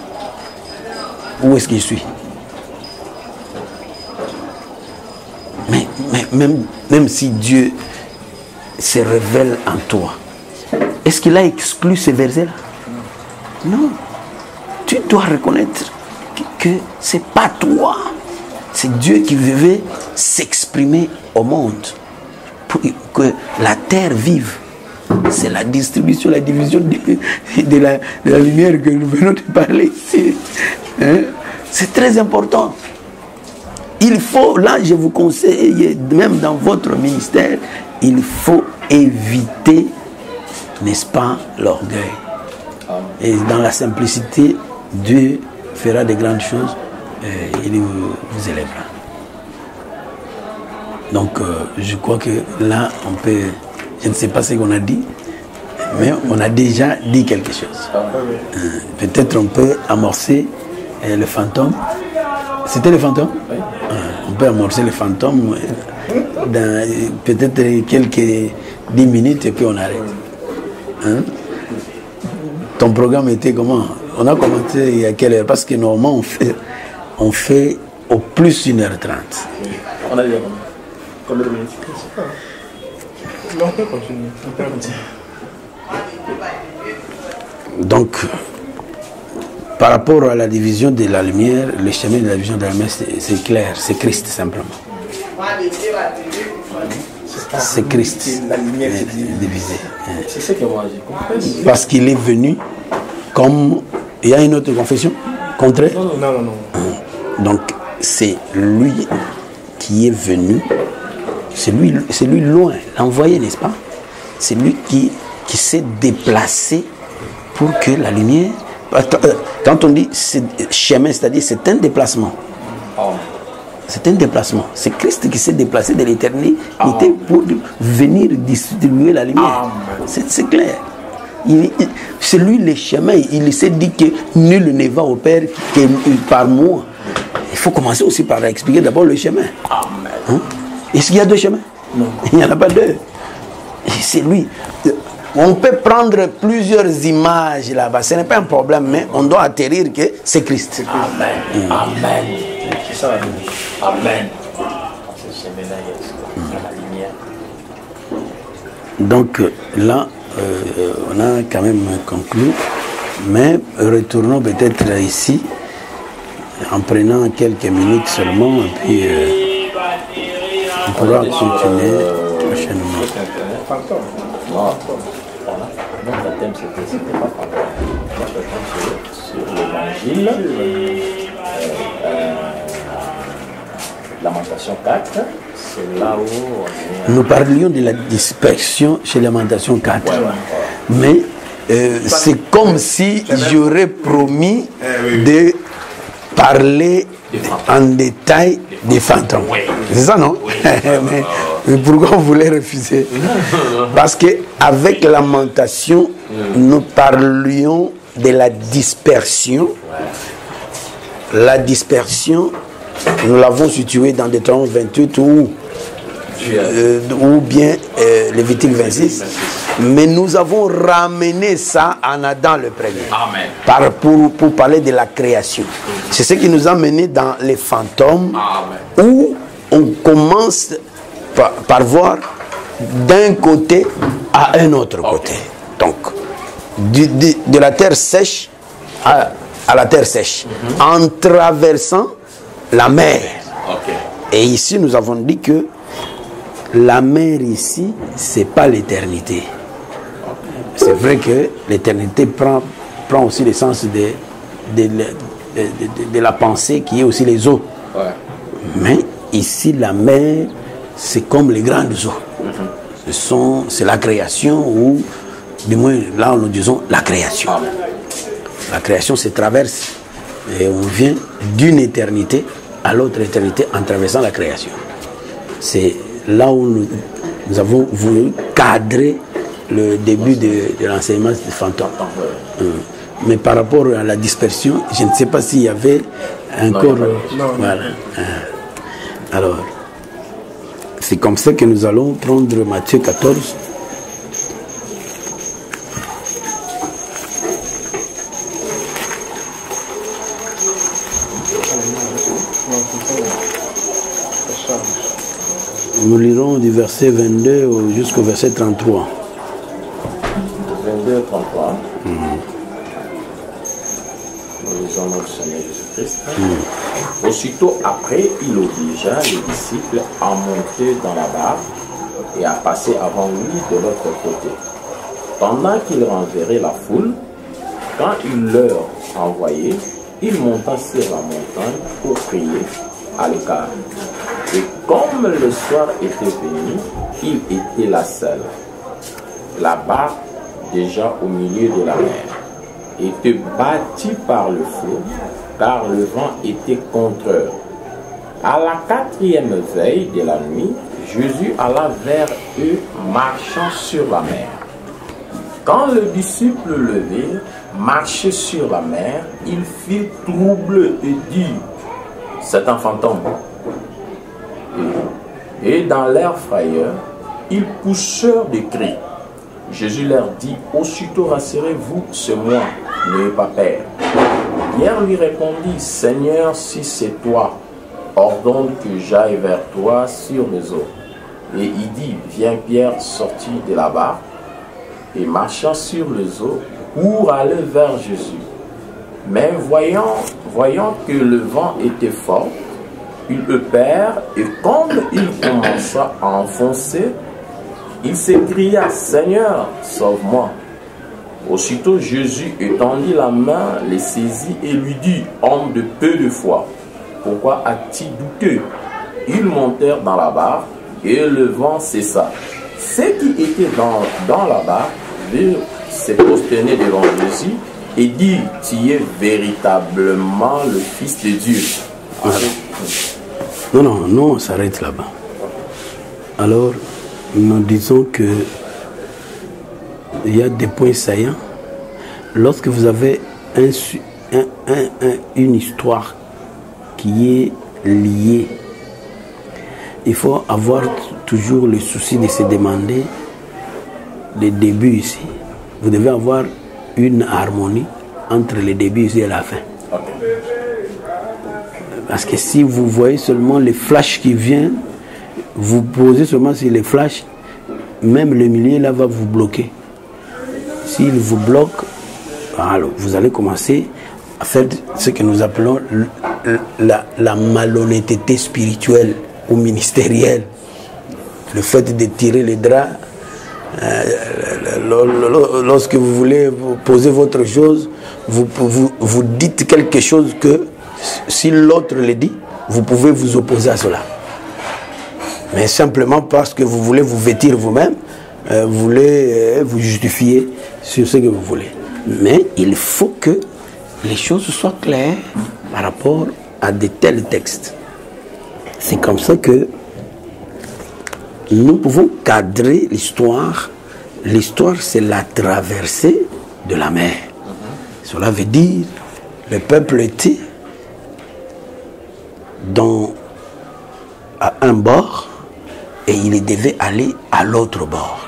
Où est-ce que je suis? Mais même si Dieu se révèle en toi, est-ce qu'il a exclu ces versets-là? Non. Tu dois reconnaître que c'est pas toi. C'est Dieu qui veut s'exprimer au monde pour que la terre vive. C'est la distribution, la division de la lumière que nous venons de parler ici. Hein? C'est très important. Il faut, là je vous conseille, même dans votre ministère, il faut éviter, n'est-ce pas, l'orgueil. Et dans la simplicité, Dieu fera de grandes choses et il vous élèvera. Donc je crois que là on peut, je ne sais pas ce qu'on a dit, mais on a déjà dit quelque chose. Peut-être on peut amorcer le fantôme. C'était le fantôme? Oui. On peut amorcer le fantôme dans peut-être quelques 10 minutes et puis on arrête. Hein? Ton programme était comment? On a commencé il y a quelle heure? Parce que normalement on fait au plus 1h30. On a dit combien de minutes? Non, on peut continuer. Donc, par rapport à la division de la lumière, le chemin de la division de la lumière, c'est clair, c'est Christ simplement. C'est Christ. La lumière divisé. C'est ce que moi j'ai compris. Parce qu'il est venu comme... Il y a une autre confession contraire? Non. Donc, c'est lui qui est venu, c'est lui loin, l'envoyé, n'est-ce pas? C'est lui qui s'est déplacé pour que la lumière... Quand on dit chemin, c'est-à-dire c'est un déplacement. C'est un déplacement. C'est Christ qui s'est déplacé de l'éternité pour venir distribuer la lumière. C'est clair. C'est lui le chemin. Il s'est dit que nul ne va au Père que par moi. Il faut commencer aussi par expliquer d'abord le chemin. Hein? Est-ce qu'il y a deux chemins? Non. Il n'y en a pas deux. C'est lui. On peut prendre plusieurs images là-bas, ce n'est pas un problème, mais on doit atterrir que c'est Christ. Amen. Amen. C'est ça. Amen. Ce chemin-là, il y a la lumière. Donc là, on a quand même conclu, mais retournons peut-être ici, en prenant quelques minutes seulement, et puis on pourra continuer prochainement. Non. Notre thème c'était pas fantôme. Notre thème sur l'évangile. Lamentation 4. C'est là où nous parlions de la dispersion chez Lamentation 4. Mais c'est comme si j'aurais promis de parler en détail des fantômes. C'est ça, non? Mais pourquoi vous voulez refuser? Parce qu'avec Lamentation, nous parlions de la dispersion. La dispersion, nous l'avons située dans Deutéronome 28 ou bien Lévitique 26. Mais nous avons ramené ça en Adam le premier. Pour parler de la création. C'est ce qui nous a mené dans les fantômes. Où on commence par voir d'un côté à un autre côté. Donc, de la terre sèche à la terre sèche. En traversant la mer. Et ici, nous avons dit que la mer ici, c'est pas l'éternité. C'est vrai que l'éternité prend aussi le sens de la pensée qui est aussi les eaux. Mais ici, la mer, c'est comme les grandes eaux. C'est la création, ou du moins là nous disons la création. La création se traverse et on vient d'une éternité à l'autre éternité en traversant la création. C'est là où nous avons voulu cadrer le début de l'enseignement des fantômes. Mais par rapport à la dispersion, je ne sais pas s'il y avait encore... Voilà. Alors, c'est comme ça que nous allons prendre Matthieu 14. Nous lirons du verset 22 jusqu'au verset 33. 22, 33. Nous lisons notre Seigneur Jésus-Christ. Aussitôt après, il obligea les disciples à monter dans la barque et à passer avant lui de l'autre côté. Pendant qu'il renverrait la foule, quand il leur envoyait, il monta sur la montagne pour prier à l'écart. Et comme le soir était venu, il était là seul. La barque, déjà au milieu de la mer, était bâtie par le flot, car le vent était contre eux. À la 4e veille de la nuit, Jésus alla vers eux marchant sur la mer. Quand le disciple levé marchait sur la mer, il fit trouble et dit: c'est un fantôme. Et dans leur frayeur, ils poussèrent des cris. Jésus leur dit: aussitôt rassurez-vous, c'est moi, n'ayez pas peur. Pierre lui répondit: Seigneur, si c'est toi, ordonne que j'aille vers toi sur les eaux. Et il dit: viens. Pierre sortit de la barque et marcha sur les eaux pour aller vers Jésus. Mais voyant que le vent était fort, il eut peur, et comme il commença à enfoncer, il s'écria: Seigneur, sauve-moi. Aussitôt Jésus étendit la main, les saisit et lui dit: homme de peu de foi, pourquoi as-tu douté? Ils montèrent dans la barque et le vent cessa. Ceux qui étaient dans la barque virent se prosterner devant Jésus et dirent: tu es véritablement le Fils de Dieu. Voilà. Non, on s'arrête là-bas. Alors, nous disons que il y a des points saillants. Lorsque vous avez une histoire qui est liée, il faut avoir toujours le souci de se demander le début ici. Vous devez avoir une harmonie entre le début ici et la fin. Parce que si vous voyez seulement les flashs qui viennent, vous posez seulement sur les flashs, même le milieu là va vous bloquer. S'il vous bloque, alors vous allez commencer à faire ce que nous appelons la malhonnêteté spirituelle ou ministérielle. Le fait de tirer les draps, lorsque vous voulez poser votre chose, vous dites quelque chose que si l'autre le dit, vous pouvez vous opposer à cela. Mais simplement parce que vous voulez vous vêtir vous-même, vous voulez vous justifier sur ce que vous voulez. Mais il faut que les choses soient claires par rapport à de tels textes. C'est comme ça que nous pouvons cadrer l'histoire. L'histoire, c'est la traversée de la mer. Cela veut dire le peuple était à un bord et il devait aller à l'autre bord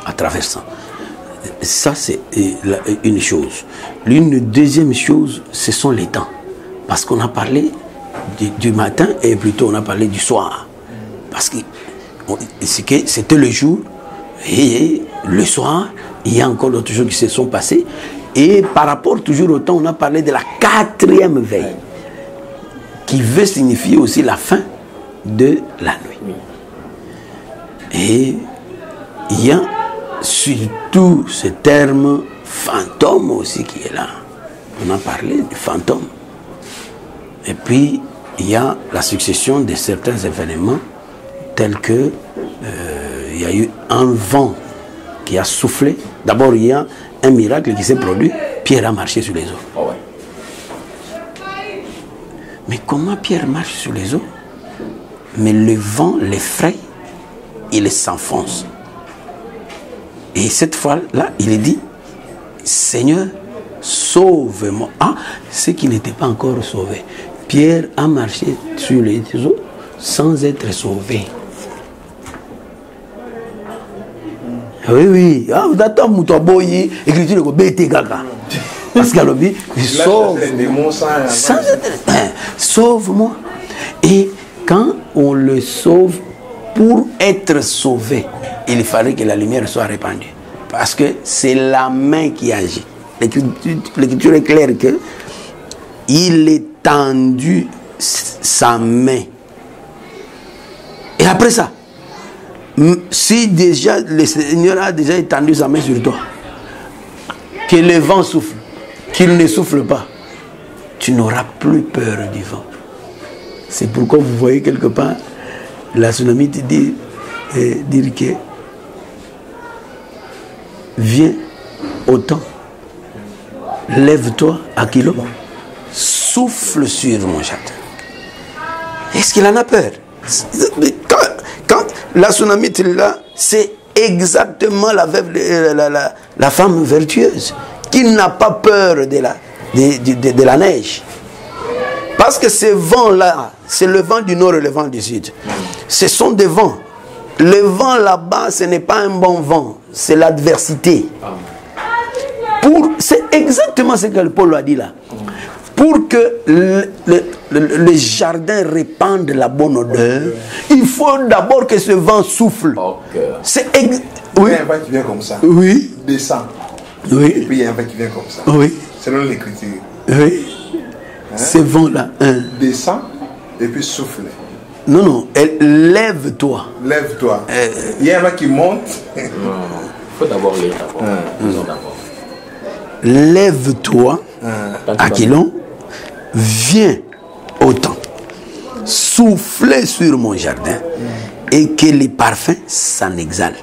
en traversant. Ça, c'est une chose. Une deuxième chose, ce sont les temps. Parce qu'on a parlé du matin et plutôt on a parlé du soir. Parce que c'était le jour et le soir, il y a encore d'autres choses qui se sont passées. Et par rapport toujours au temps, on a parlé de la 4e veille, qui veut signifier aussi la fin de la nuit. Et il y a surtout ce terme fantôme aussi qui est là. On a parlé du fantôme. Et puis, il y a la succession de certains événements tels que il y a eu un vent qui a soufflé. D'abord, il y a un miracle qui s'est produit. Pierre a marché sur les eaux. Oh ouais. Mais comment Pierre marche sur les eaux? Mais le vent l'effraie, il s'enfonce. Et cette fois-là, il dit: Seigneur, sauve-moi. Ah, ceux qui n'étaient pas encore sauvés. Pierre a marché sur les eaux sans être sauvé. Oui, oui. Ah, vous attendez, Moutaboyi, écriture de BT Gaga. Parce qu'à l'objet, sauve-moi. Et quand on le sauve, pour être sauvé, il fallait que la lumière soit répandue. Parce que c'est la main qui agit. L'écriture est claire que il est tendu sa main. Et après ça, si déjà le Seigneur a déjà étendu sa main sur toi, que le vent souffle, qu'il ne souffle pas, tu n'auras plus peur du vent. C'est pourquoi vous voyez quelque part la tsunami te dit dire que viens au temps, lève-toi à kilo, souffle sur mon jardin. Est-ce qu'il en a peur? Quand la tsunami est là, c'est exactement la femme vertueuse qui n'a pas peur de la neige. Parce que ce vent-là, c'est le vent du nord et le vent du sud. Ce sont des vents. Le vent là-bas, ce n'est pas un bon vent, c'est l'adversité. C'est exactement ce que Paul a dit là. Pour que le jardin répande la bonne odeur, il faut d'abord que ce vent souffle. C'est oui. Il y a un vent qui vient comme ça. Oui. Descend. Oui. Et puis il y a un vent qui vient comme ça. Oui. Selon l'écriture. Oui. Ce vent-là. Descend et puis souffle. Non, non. Lève-toi. Lève-toi. Il y a un vent qui monte. Il faut d'abord lire d'abord. Lève-toi, Aquilon, viens au temps, soufflez sur mon jardin et que les parfums s'en exhalent.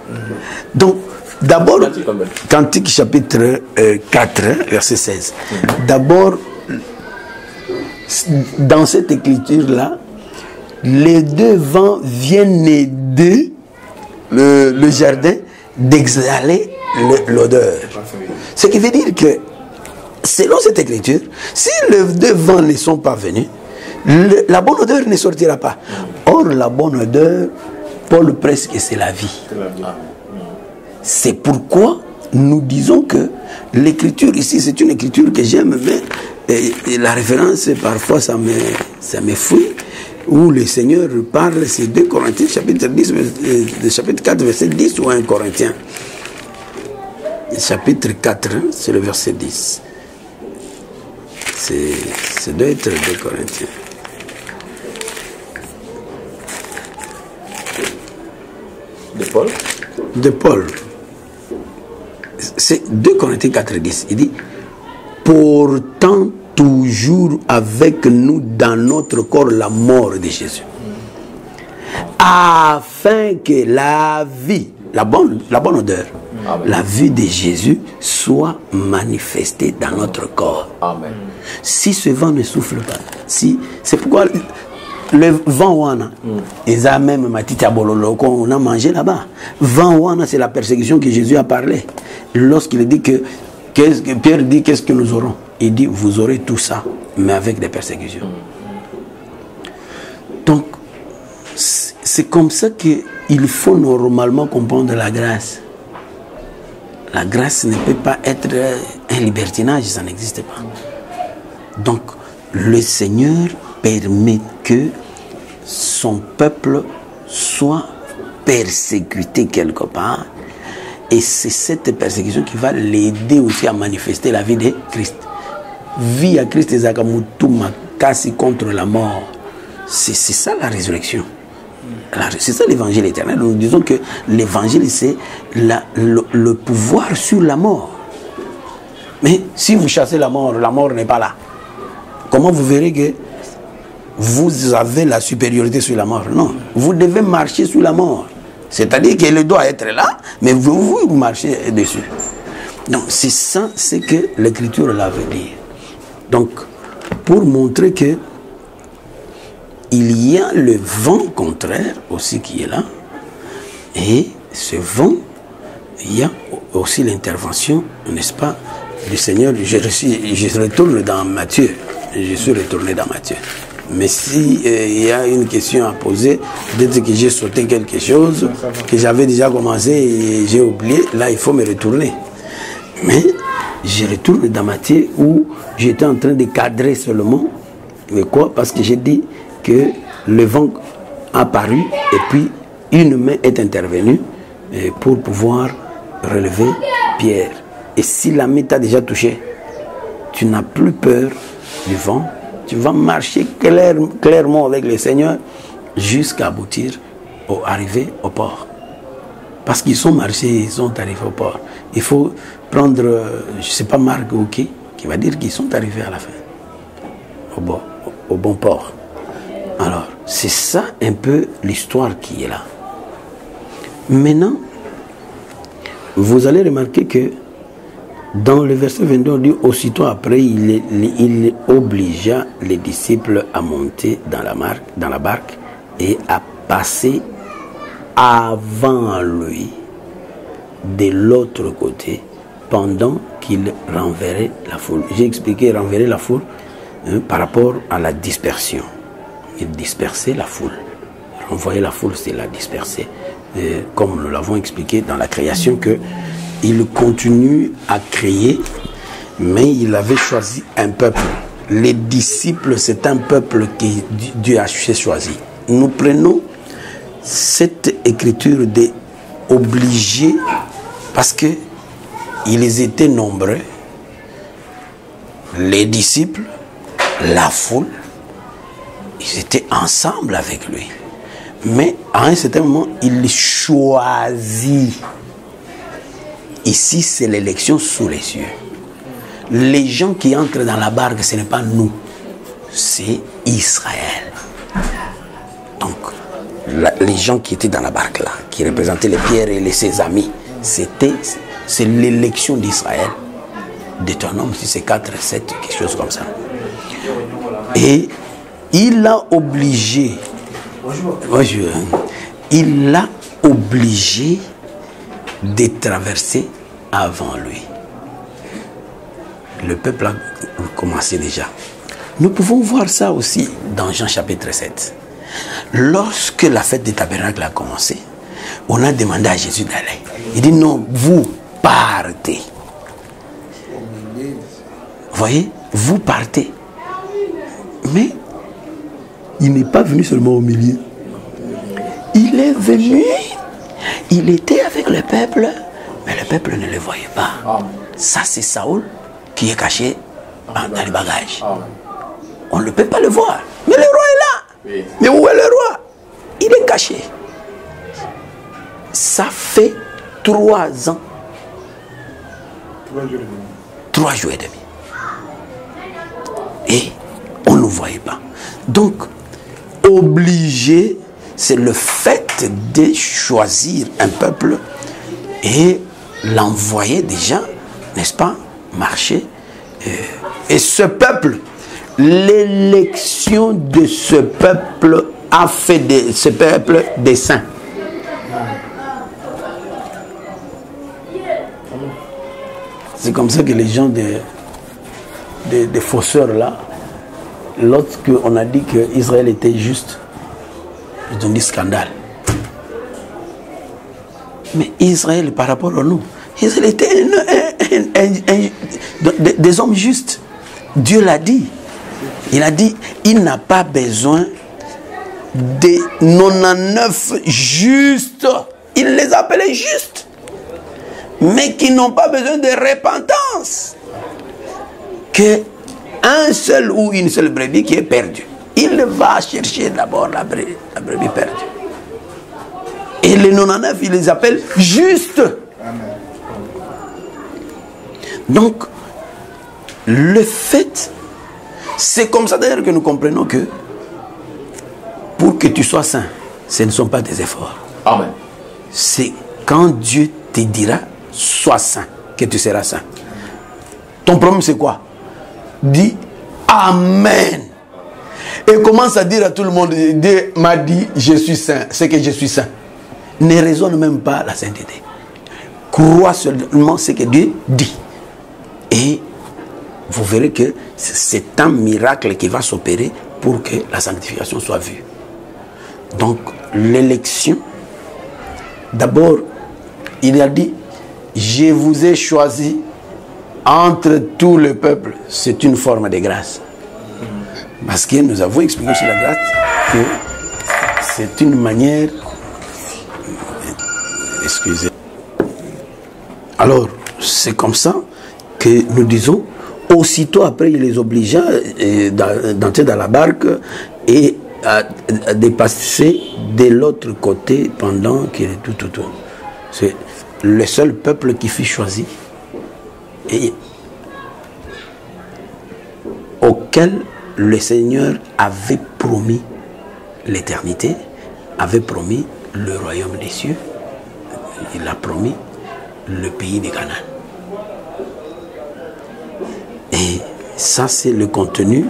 Donc, d'abord, Cantique chapitre 4, verset 16. D'abord, dans cette écriture-là, les deux vents viennent aider le jardin d'exhaler l'odeur. Ce qui veut dire que, selon cette écriture, si les deux vents ne sont pas venus, la bonne odeur ne sortira pas. Or, la bonne odeur, Paul presse que c'est la vie. C'est pourquoi nous disons que l'écriture ici, c'est une écriture que j'aime, mais la référence, parfois, ça me fouille, où le Seigneur parle, c'est 2 Corinthiens, chapitre 4, verset 10, ou 1 Corinthiens. Chapitre 4, c'est le verset 10. C'est doit être 2 Corinthiens. De Paul? De Paul. C'est 2 Corinthiens 4, 10. Il dit, pourtant toujours avec nous dans notre corps la mort de Jésus. Afin que la vie, la bonne odeur, la vie de Jésus soit manifestée dans notre corps. Amen. Si ce vent ne souffle pas, c'est pourquoi le vent ouana, ils ont même matiti abololo qu'on a mangé là-bas. Vent ouana, c'est la persécution que Jésus a parlé. Lorsqu'il dit que Pierre dit qu'est-ce que nous aurons? Il dit vous aurez tout ça, mais avec des persécutions. Donc, c'est comme ça qu'il faut normalement comprendre la grâce. La grâce ne peut pas être un libertinage, ça n'existe pas. Donc, le Seigneur permet que son peuple soit persécuté quelque part. Et c'est cette persécution qui va l'aider aussi à manifester la vie de Christ. Vie à Christ et Zakamutouma, casse contre la mort. C'est ça la résurrection. C'est ça l'évangile éternel. Nous disons que l'évangile, c'est le pouvoir sur la mort. Mais si vous chassez la mort n'est pas là. Comment vous verrez que vous avez la supériorité sur la mort? Non, vous devez marcher sur la mort. C'est-à-dire qu'elle doit être là, mais vous marchez dessus. Donc c'est ça, c'est que l'écriture la veut dire. Donc, pour montrer que il y a le vent contraire aussi qui est là, et ce vent, il y a aussi l'intervention, n'est-ce pas, du Seigneur, je retourne dans Matthieu. Je suis retourné dans Matthieu. Mais si il y a une question à poser, peut-être que j'ai sauté quelque chose, que j'avais déjà commencé et j'ai oublié, là il faut me retourner. Mais je retourne dans Matthieu où j'étais en train de cadrer seulement. Mais quoi? Parce que j'ai dit que le vent a apparu et puis une main est intervenue pour pouvoir relever Pierre. Et si la main t'a déjà touché, tu n'as plus peur du vent. Tu vas marcher clairement avec le Seigneur jusqu'à aboutir, arriver au port. Parce qu'ils sont marchés, ils sont arrivés au port. Il faut prendre, je ne sais pas, Marc ou qui va dire qu'ils sont arrivés à la fin, au bon port. Alors, c'est ça un peu l'histoire qui est là. Maintenant, vous allez remarquer que dans le verset 22, on dit aussitôt après, il obligea les disciples à monter dans la barque et à passer avant lui de l'autre côté pendant qu'il renverrait la foule. J'ai expliqué renverrer la foule par rapport à la dispersion. Il dispersait la foule. Renvoyer la foule, c'est la disperser. Comme nous l'avons expliqué dans la création, que il continue à créer, mais il avait choisi un peuple. Les disciples, c'est un peuple que Dieu a choisi. Nous prenons cette écriture d'obligés parce que ils étaient nombreux, les disciples, la foule, ils étaient ensemble avec lui. Mais à un certain moment, il choisit. Ici, c'est l'élection sous les cieux. Les gens qui entrent dans la barque, ce n'est pas nous, c'est Israël. Donc, les gens qui étaient dans la barque là, qui représentaient les Pierre et ses amis, c'est l'élection d'Israël. Deutéronome, si c'est 4, 7, quelque chose comme ça. Et il a obligé, de traverser avant lui. Le peuple a commencé déjà. Nous pouvons voir ça aussi dans Jean chapitre 7. Lorsque la fête des tabernacles a commencé, on a demandé à Jésus d'aller. Il dit non, vous partez. Vous voyez, vous partez. Mais il n'est pas venu seulement au milieu. Il est venu, il était avec le peuple, mais le peuple ne le voyait pas. Ça, c'est Saoul qui est caché dans les bagages. On ne peut pas le voir. Mais le roi est là. Oui. Mais où est le roi? Il est caché. Ça fait 3 ans. 3 jours et demi. Et on ne le voyait pas. Donc, obligé, c'est le fait de choisir un peuple et l'envoyer déjà, n'est-ce pas, marcher. Et ce peuple, l'élection de ce peuple a fait de ce peuple des saints. C'est comme ça que les gens des fausseurs là, lorsqu'on a dit qu'Israël était juste, ils ont dit scandale. Mais Israël, par rapport à nous, Israël était des hommes justes. Dieu l'a dit. Il a dit, il n'a pas besoin des 99 justes. Il les appelait justes. Mais qui n'ont pas besoin de repentance. Qu'un seul ou une seule brebis qui est perdue. Il va chercher d'abord la brebis perdue. Et les 99, il les appelle justes. Donc, le fait, c'est comme ça d'ailleurs que nous comprenons que pour que tu sois saint, ce ne sont pas des efforts. Amen. C'est quand Dieu te dira, sois saint, que tu seras saint. Ton problème c'est quoi? Dis Amen. Et commence à dire à tout le monde, Dieu m'a dit, je suis saint, c'est que je suis saint. Ne raisonne même pas la sainteté. Crois seulement ce que Dieu dit. Et vous verrez que c'est un miracle qui va s'opérer pour que la sanctification soit vue. Donc, l'élection, d'abord, il a dit, je vous ai choisi entre tout le peuple. C'est une forme de grâce. Parce que nous avons expliqué sur la grâce que c'est une manière... Excusez. Alors, c'est comme ça que nous disons, aussitôt après, il les obligea d'entrer dans la barque et de passer de l'autre côté pendant qu'il est tout. C'est le seul peuple qui fut choisi et auquel le Seigneur avait promis l'éternité, avait promis le royaume des cieux, il a promis le pays de Canaan. Et ça, c'est le contenu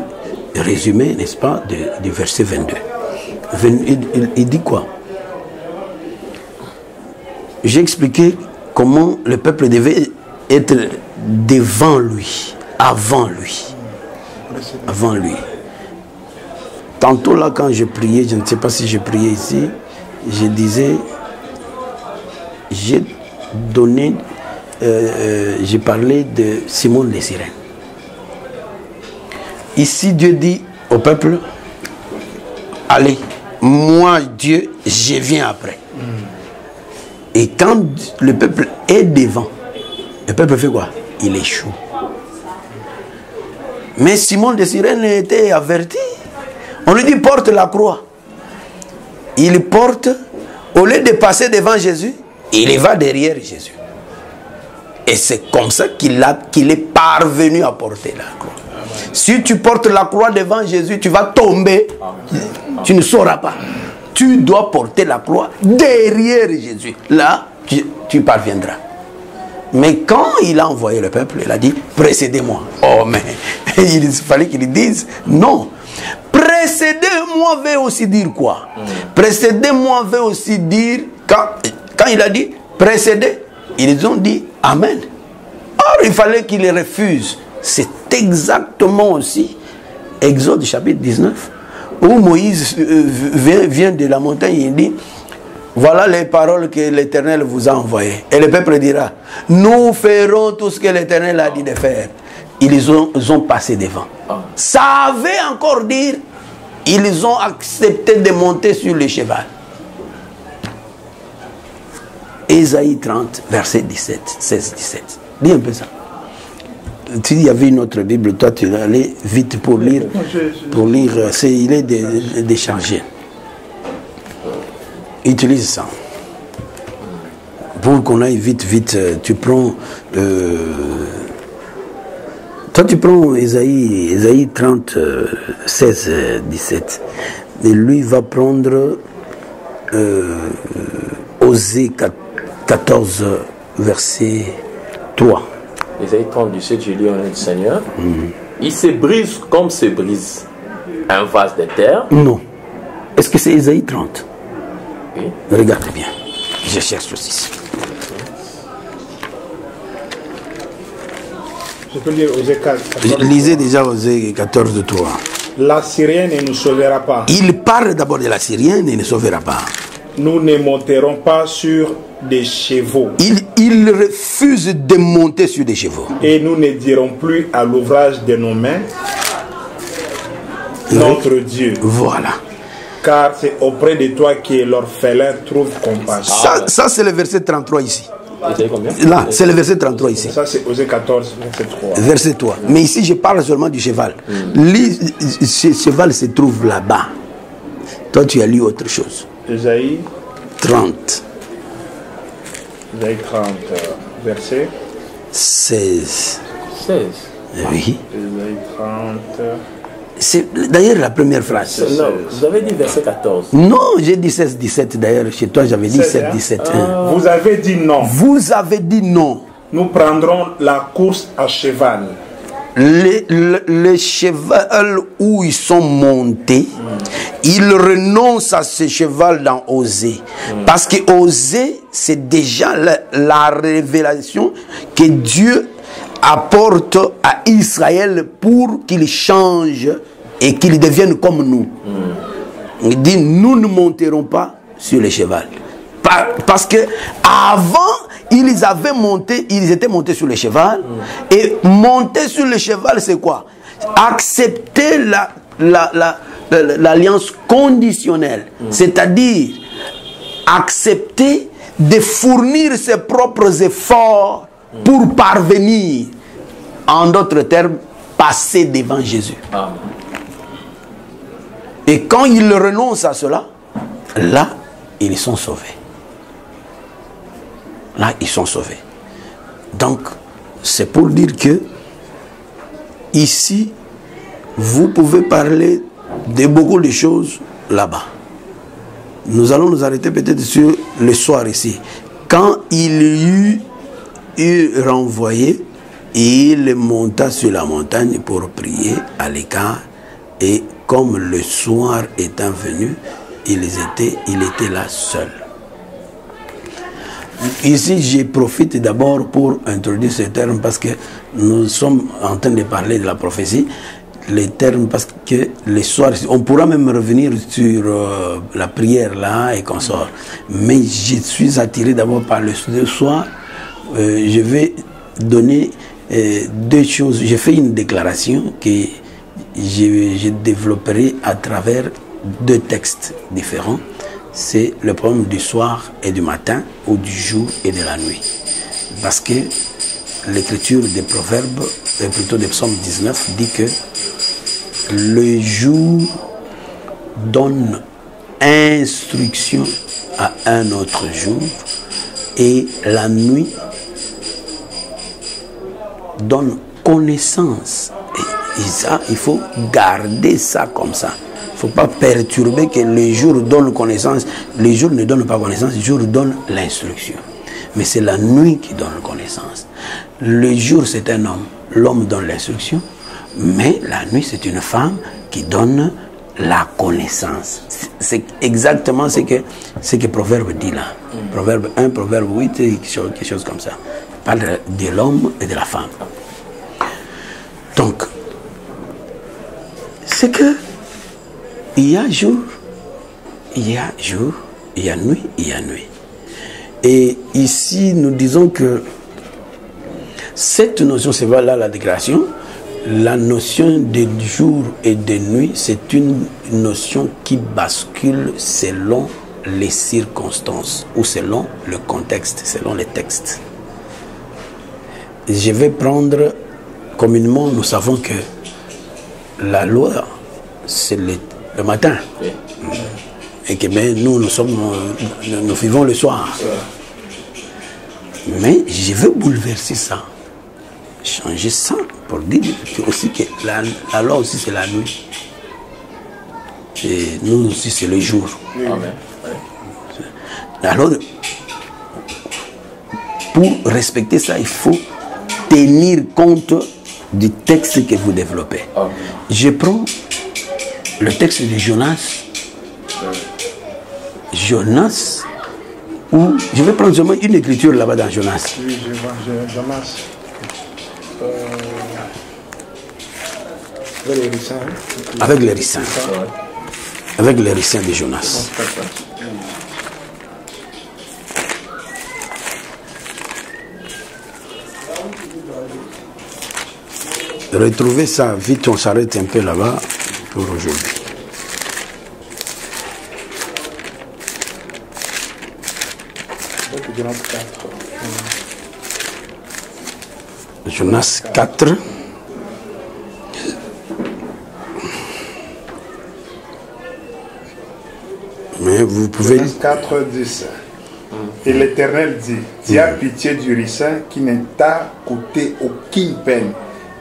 résumé, n'est-ce pas, du verset 22. Il dit quoi? J'ai expliqué comment le peuple devait être devant lui, avant lui. Avant lui. Tantôt là, quand je priais, je ne sais pas si je priais ici, je disais, j'ai donné, j'ai parlé de Simon de Cyrène. Ici, Dieu dit au peuple, allez, moi, Dieu, je viens après. Et quand le peuple est devant, le peuple fait quoi? Il échoue. Mais Simon de Cyrène était averti. On lui dit, porte la croix. Il porte, au lieu de passer devant Jésus, il va derrière Jésus. Et c'est comme ça qu'il est parvenu à porter la croix. Si tu portes la croix devant Jésus, tu vas tomber. Tu ne sauras pas. Tu dois porter la croix derrière Jésus. Là, tu parviendras. Mais quand il a envoyé le peuple, il a dit, précédez-moi. Oh, mais il fallait qu'il dise, non. Précédez-moi veut aussi dire quoi? Précédez-moi veut aussi dire, quand il a dit, précédez, ils ont dit, Amen. Or, il fallait qu'il les refuse. C'est exactement aussi Exode chapitre 19, où Moïse vient de la montagne et il dit, voilà les paroles que l'Éternel vous a envoyées. Et le peuple dira, nous ferons tout ce que l'Éternel a dit de faire. Ils ont passé devant. Ça veut encore dire, ils ont accepté de monter sur le cheval. Ésaïe 30, verset 17, 16-17. Dis un peu ça. S'il y avait une autre Bible, toi tu allais vite pour lire. Il est déchargé. Utilise ça. Pour qu'on aille vite, tu prends... toi tu prends Ésaïe 30, 16, 17. Et lui va prendre Osée 14, verset 3. Ésaïe 30, 17, j'ai lu au nom du Seigneur. Il se brise comme se brise un vase de terre. Non. Est-ce que c'est Ésaïe 30? Oui. Regardez bien. Je cherche aussi. Je peux lire Osée 14. Lisez déjà Osée 14, 3. La Syrienne ne nous sauvera pas. Il parle d'abord de la Syrienne et ne sauvera pas. Nous ne monterons pas sur des chevaux. Il refuse de monter sur des chevaux. Et nous ne dirons plus à l'ouvrage de nos mains, notre Dieu. Voilà. Car c'est auprès de toi que l'orphelin trouve compassion. Ça c'est le verset 33 ici. Combien? Là, c'est le verset 33 ici. Ça c'est Osée 14, verset 3. Verset 3. Mais ici, je parle seulement du cheval. Ce cheval se trouve là-bas. Toi, tu as lu autre chose. Ésaïe 30. Ésaïe 30, verset 16. 16. Oui. Ésaïe 30. C'est d'ailleurs la première phrase. Non, vous avez dit verset 14. Non, j'ai dit 16, 17 d'ailleurs. Chez toi, j'avais dit 7, 17. Vous avez dit non. Vous avez dit non. Nous prendrons la course à cheval. Le cheval où ils sont montés, ils renoncent à ce cheval dans Osée. Parce que Osée, c'est déjà la révélation que Dieu apporte à Israël pour qu'il change et qu'il devienne comme nous. Il dit, nous ne monterons pas sur le cheval. Parce que avant, ils étaient montés sur le cheval. Et monter sur le cheval, c'est quoi? Accepter l'alliance conditionnelle. C'est-à-dire accepter de fournir ses propres efforts pour parvenir, en d'autres termes, passer devant Jésus. Et quand ils renoncent à cela, là, ils sont sauvés. Là, ils sont sauvés. Donc, c'est pour dire que ici, vous pouvez parler de beaucoup de choses là-bas. Nous allons nous arrêter peut-être sur le soir ici. Quand il eut renvoyé, il monta sur la montagne pour prier à l'écart. Et comme le soir étant venu, il était là seul. Ici, je profite d'abord pour introduire ce terme parce que nous sommes en train de parler de la prophétie. Les termes parce que les soirs, on pourra même revenir sur la prière là et consort. Mais je suis attiré d'abord par le soir. Je vais donner deux choses. J'ai fait une déclaration que je développerai à travers deux textes différents. C'est le problème du soir et du matin, ou du jour et de la nuit. Parce que l'écriture des Proverbes, et plutôt des Psaumes 19, dit que le jour donne instruction à un autre jour et la nuit donne connaissance. Et ça, il faut garder ça comme ça. Il ne faut pas perturber que le jour donne connaissance. Le jour ne donne pas connaissance, le jour donne l'instruction. Mais c'est la nuit qui donne connaissance. Le jour, c'est un homme. L'homme donne l'instruction. Mais la nuit, c'est une femme qui donne la connaissance. C'est exactement ce que Proverbe dit là. Proverbe 1, Proverbe 8, quelque chose comme ça. Il parle de l'homme et de la femme. Donc, c'est que il y a jour, il y a jour, il y a nuit, il y a nuit. Et ici, nous disons que cette notion, c'est là la déclaration, la notion de jour et de nuit, c'est une notion qui bascule selon les circonstances ou selon le contexte, selon les textes. Je vais prendre, communément, nous savons que la loi, c'est le matin. Oui. Et que nous vivons le soir. Mais je veux bouleverser ça. Changer ça pour dire aussi que la loi aussi c'est la nuit. Et nous aussi c'est le jour. Amen. Alors, pour respecter ça, il faut tenir compte du texte que vous développez. Amen. Je prends le texte de Jonas. Jonas, où je vais prendre seulement une écriture là-bas dans Jonas. Oui, je vois Jonas. Avec les ricins. Avec les ricins. Avec les ricins de Jonas. Retrouvez ça vite, on s'arrête un peu là-bas pour aujourd'hui. Jonas 4. Mais vous pouvez... Jonas 4, 10. Et l'Éternel dit, tu as pitié du ricin qui ne t'a coûté aucune peine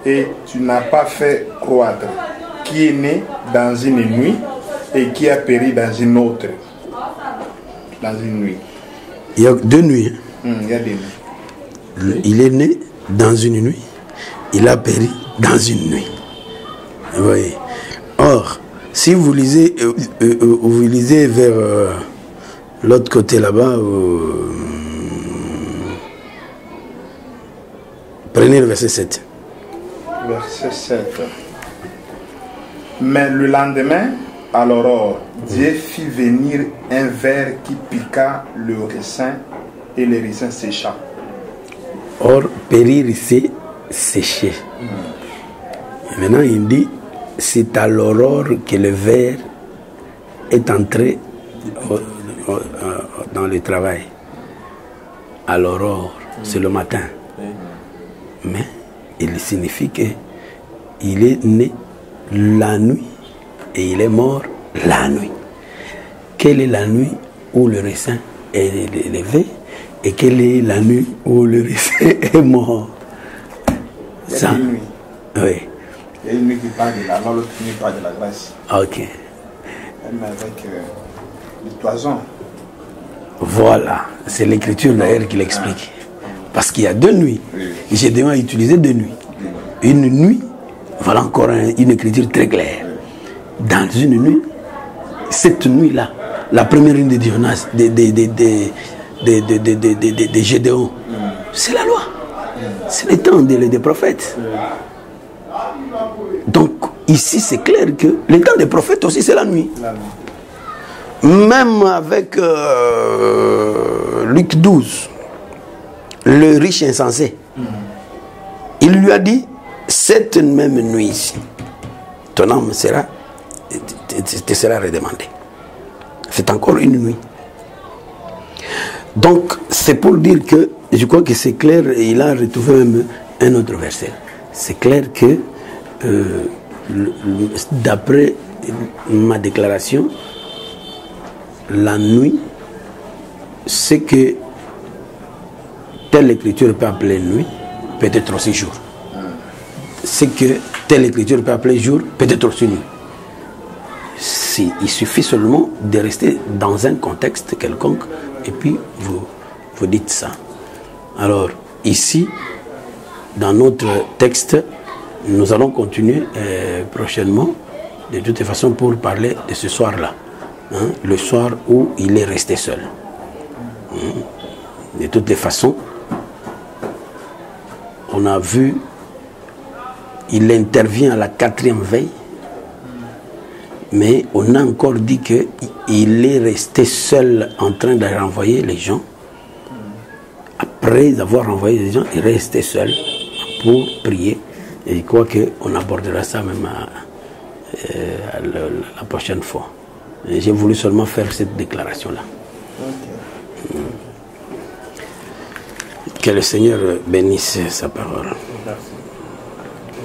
et tu n'as pas fait croître, qui est né dans une nuit et qui a péri dans une autre. Dans une nuit. Il y a deux nuits. Il y a des nuits. Il est né dans une nuit, il a péri dans une nuit. Vous voyez. Or, si vous lisez, vers l'autre côté là-bas, Prenez le verset 7. Verset 7. Mais le lendemain, à l'aurore, Dieu fit venir un ver qui piqua le raisin et le raisin sécha. Or, périr, c'est sécher. Et maintenant, il dit, c'est à l'aurore que le ver est entré dans le travail. À l'aurore, c'est le matin. Mais il signifie qu'il est né la nuit et il est mort la nuit. Quelle est la nuit où le raisin est élevé et quelle est la nuit où le raisin est mort? Ça. Il y a une nuit. Oui. Il y a une nuit qui parle de la mort, l'autre nuit parle de la grâce. Ok. Même avec les toisons. Voilà, c'est l'écriture d'ailleurs qui l'explique. Parce qu'il y a 2 nuits. Gédéon a utilisé 2 nuits. Une nuit, voilà encore une écriture très claire. Dans une nuit, cette nuit-là, la première nuit de Jonas, de Gédéon, c'est la loi. C'est le temps des prophètes. Donc, ici, c'est clair que le temps des prophètes aussi, c'est la nuit. Même avec Luc 12, le riche insensé, il lui a dit, cette même nuit ici, ton âme te sera redemandée. C'est encore une nuit. Donc, c'est pour dire que, je crois que c'est clair, il a retrouvé même un autre verset. C'est clair que, d'après ma déclaration, la nuit, ce que telle écriture peut appeler nuit, peut être aussi jour. Ce que telle écriture peut appeler jour, peut être aussi nuit. Il suffit seulement de rester dans un contexte quelconque et puis vous dites ça. Alors, ici, dans notre texte, nous allons continuer prochainement, de toute façon, pour parler de ce soir-là. Le soir où il est resté seul. De toutes les façons, on a vu, il intervient à la 4e veille, mais on a encore dit qu'il est resté seul en train de renvoyer les gens. Après avoir renvoyé les gens, il est resté seul pour prier. Et je crois qu'on abordera ça même la prochaine fois. J'ai voulu seulement faire cette déclaration-là. Okay. Que le Seigneur bénisse sa parole. Merci.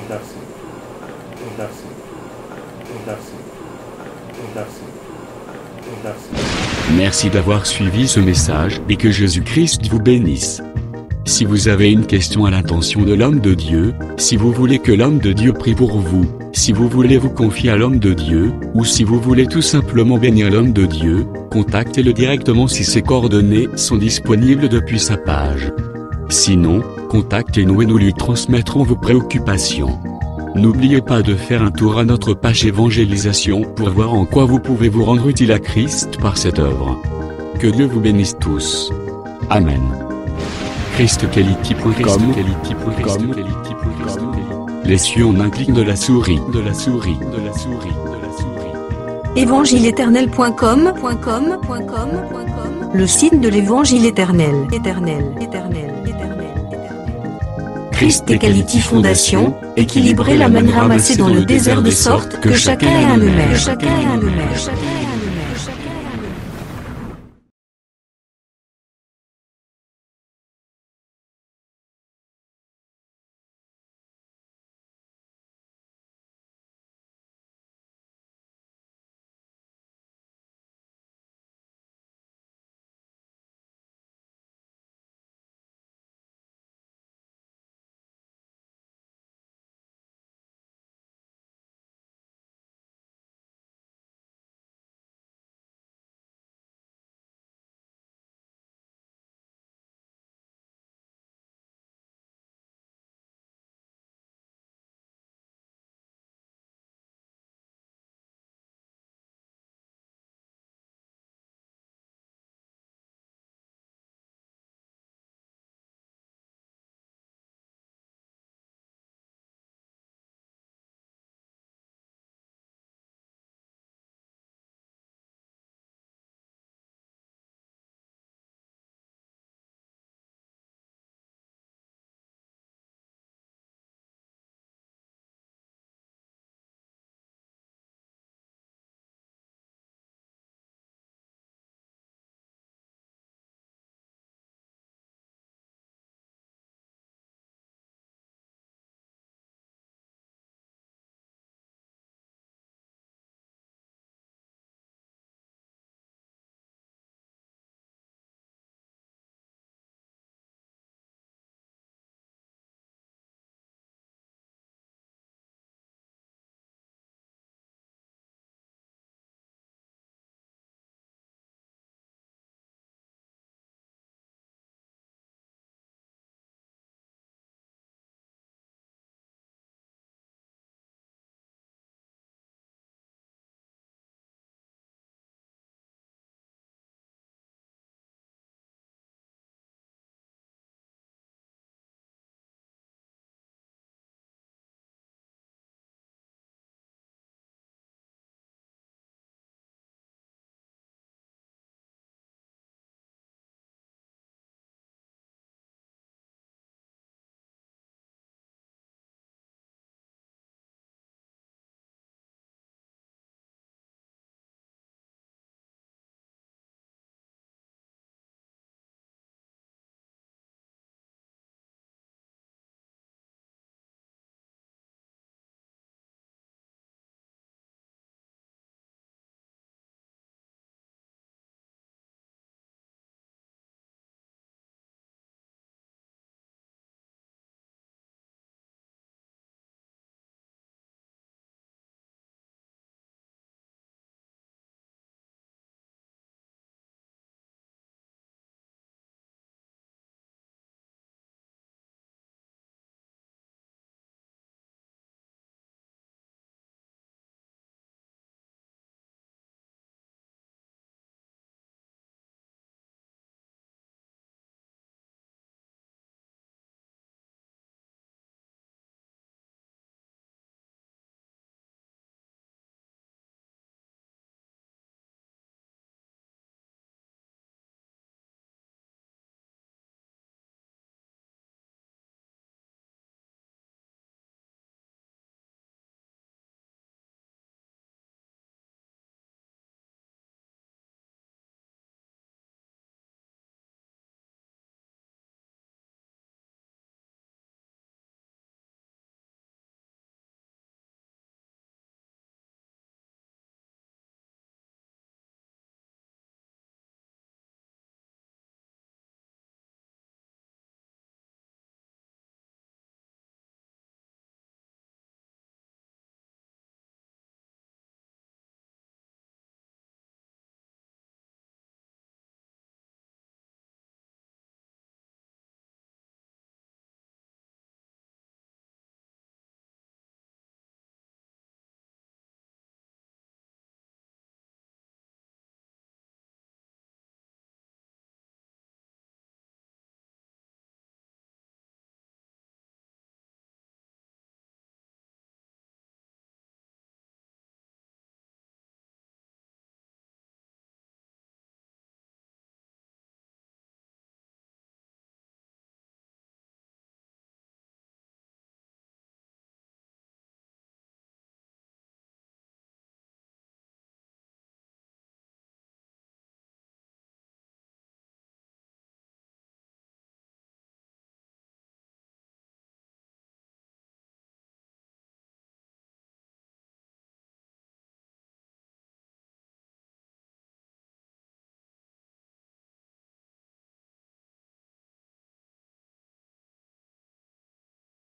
Merci. Merci. Merci. Merci. Merci. Merci d'avoir suivi ce message et que Jésus-Christ vous bénisse. Si vous avez une question à l'intention de l'homme de Dieu, si vous voulez que l'homme de Dieu prie pour vous, si vous voulez vous confier à l'homme de Dieu, ou si vous voulez tout simplement bénir l'homme de Dieu, contactez-le directement si ses coordonnées sont disponibles depuis sa page. Sinon, contactez-nous et nous lui transmettrons vos préoccupations. N'oubliez pas de faire un tour à notre page évangélisation pour voir en quoi vous pouvez vous rendre utile à Christ par cette œuvre. Que Dieu vous bénisse tous. Amen. ChristQuality.com. Les cieux en un clic de la souris. Évangile-éternel.com. Le site de l'évangile éternel. Christ et Quality Fondation, équilibrer la manne ramassée dans le désert de sorte que chacun ait un eumère.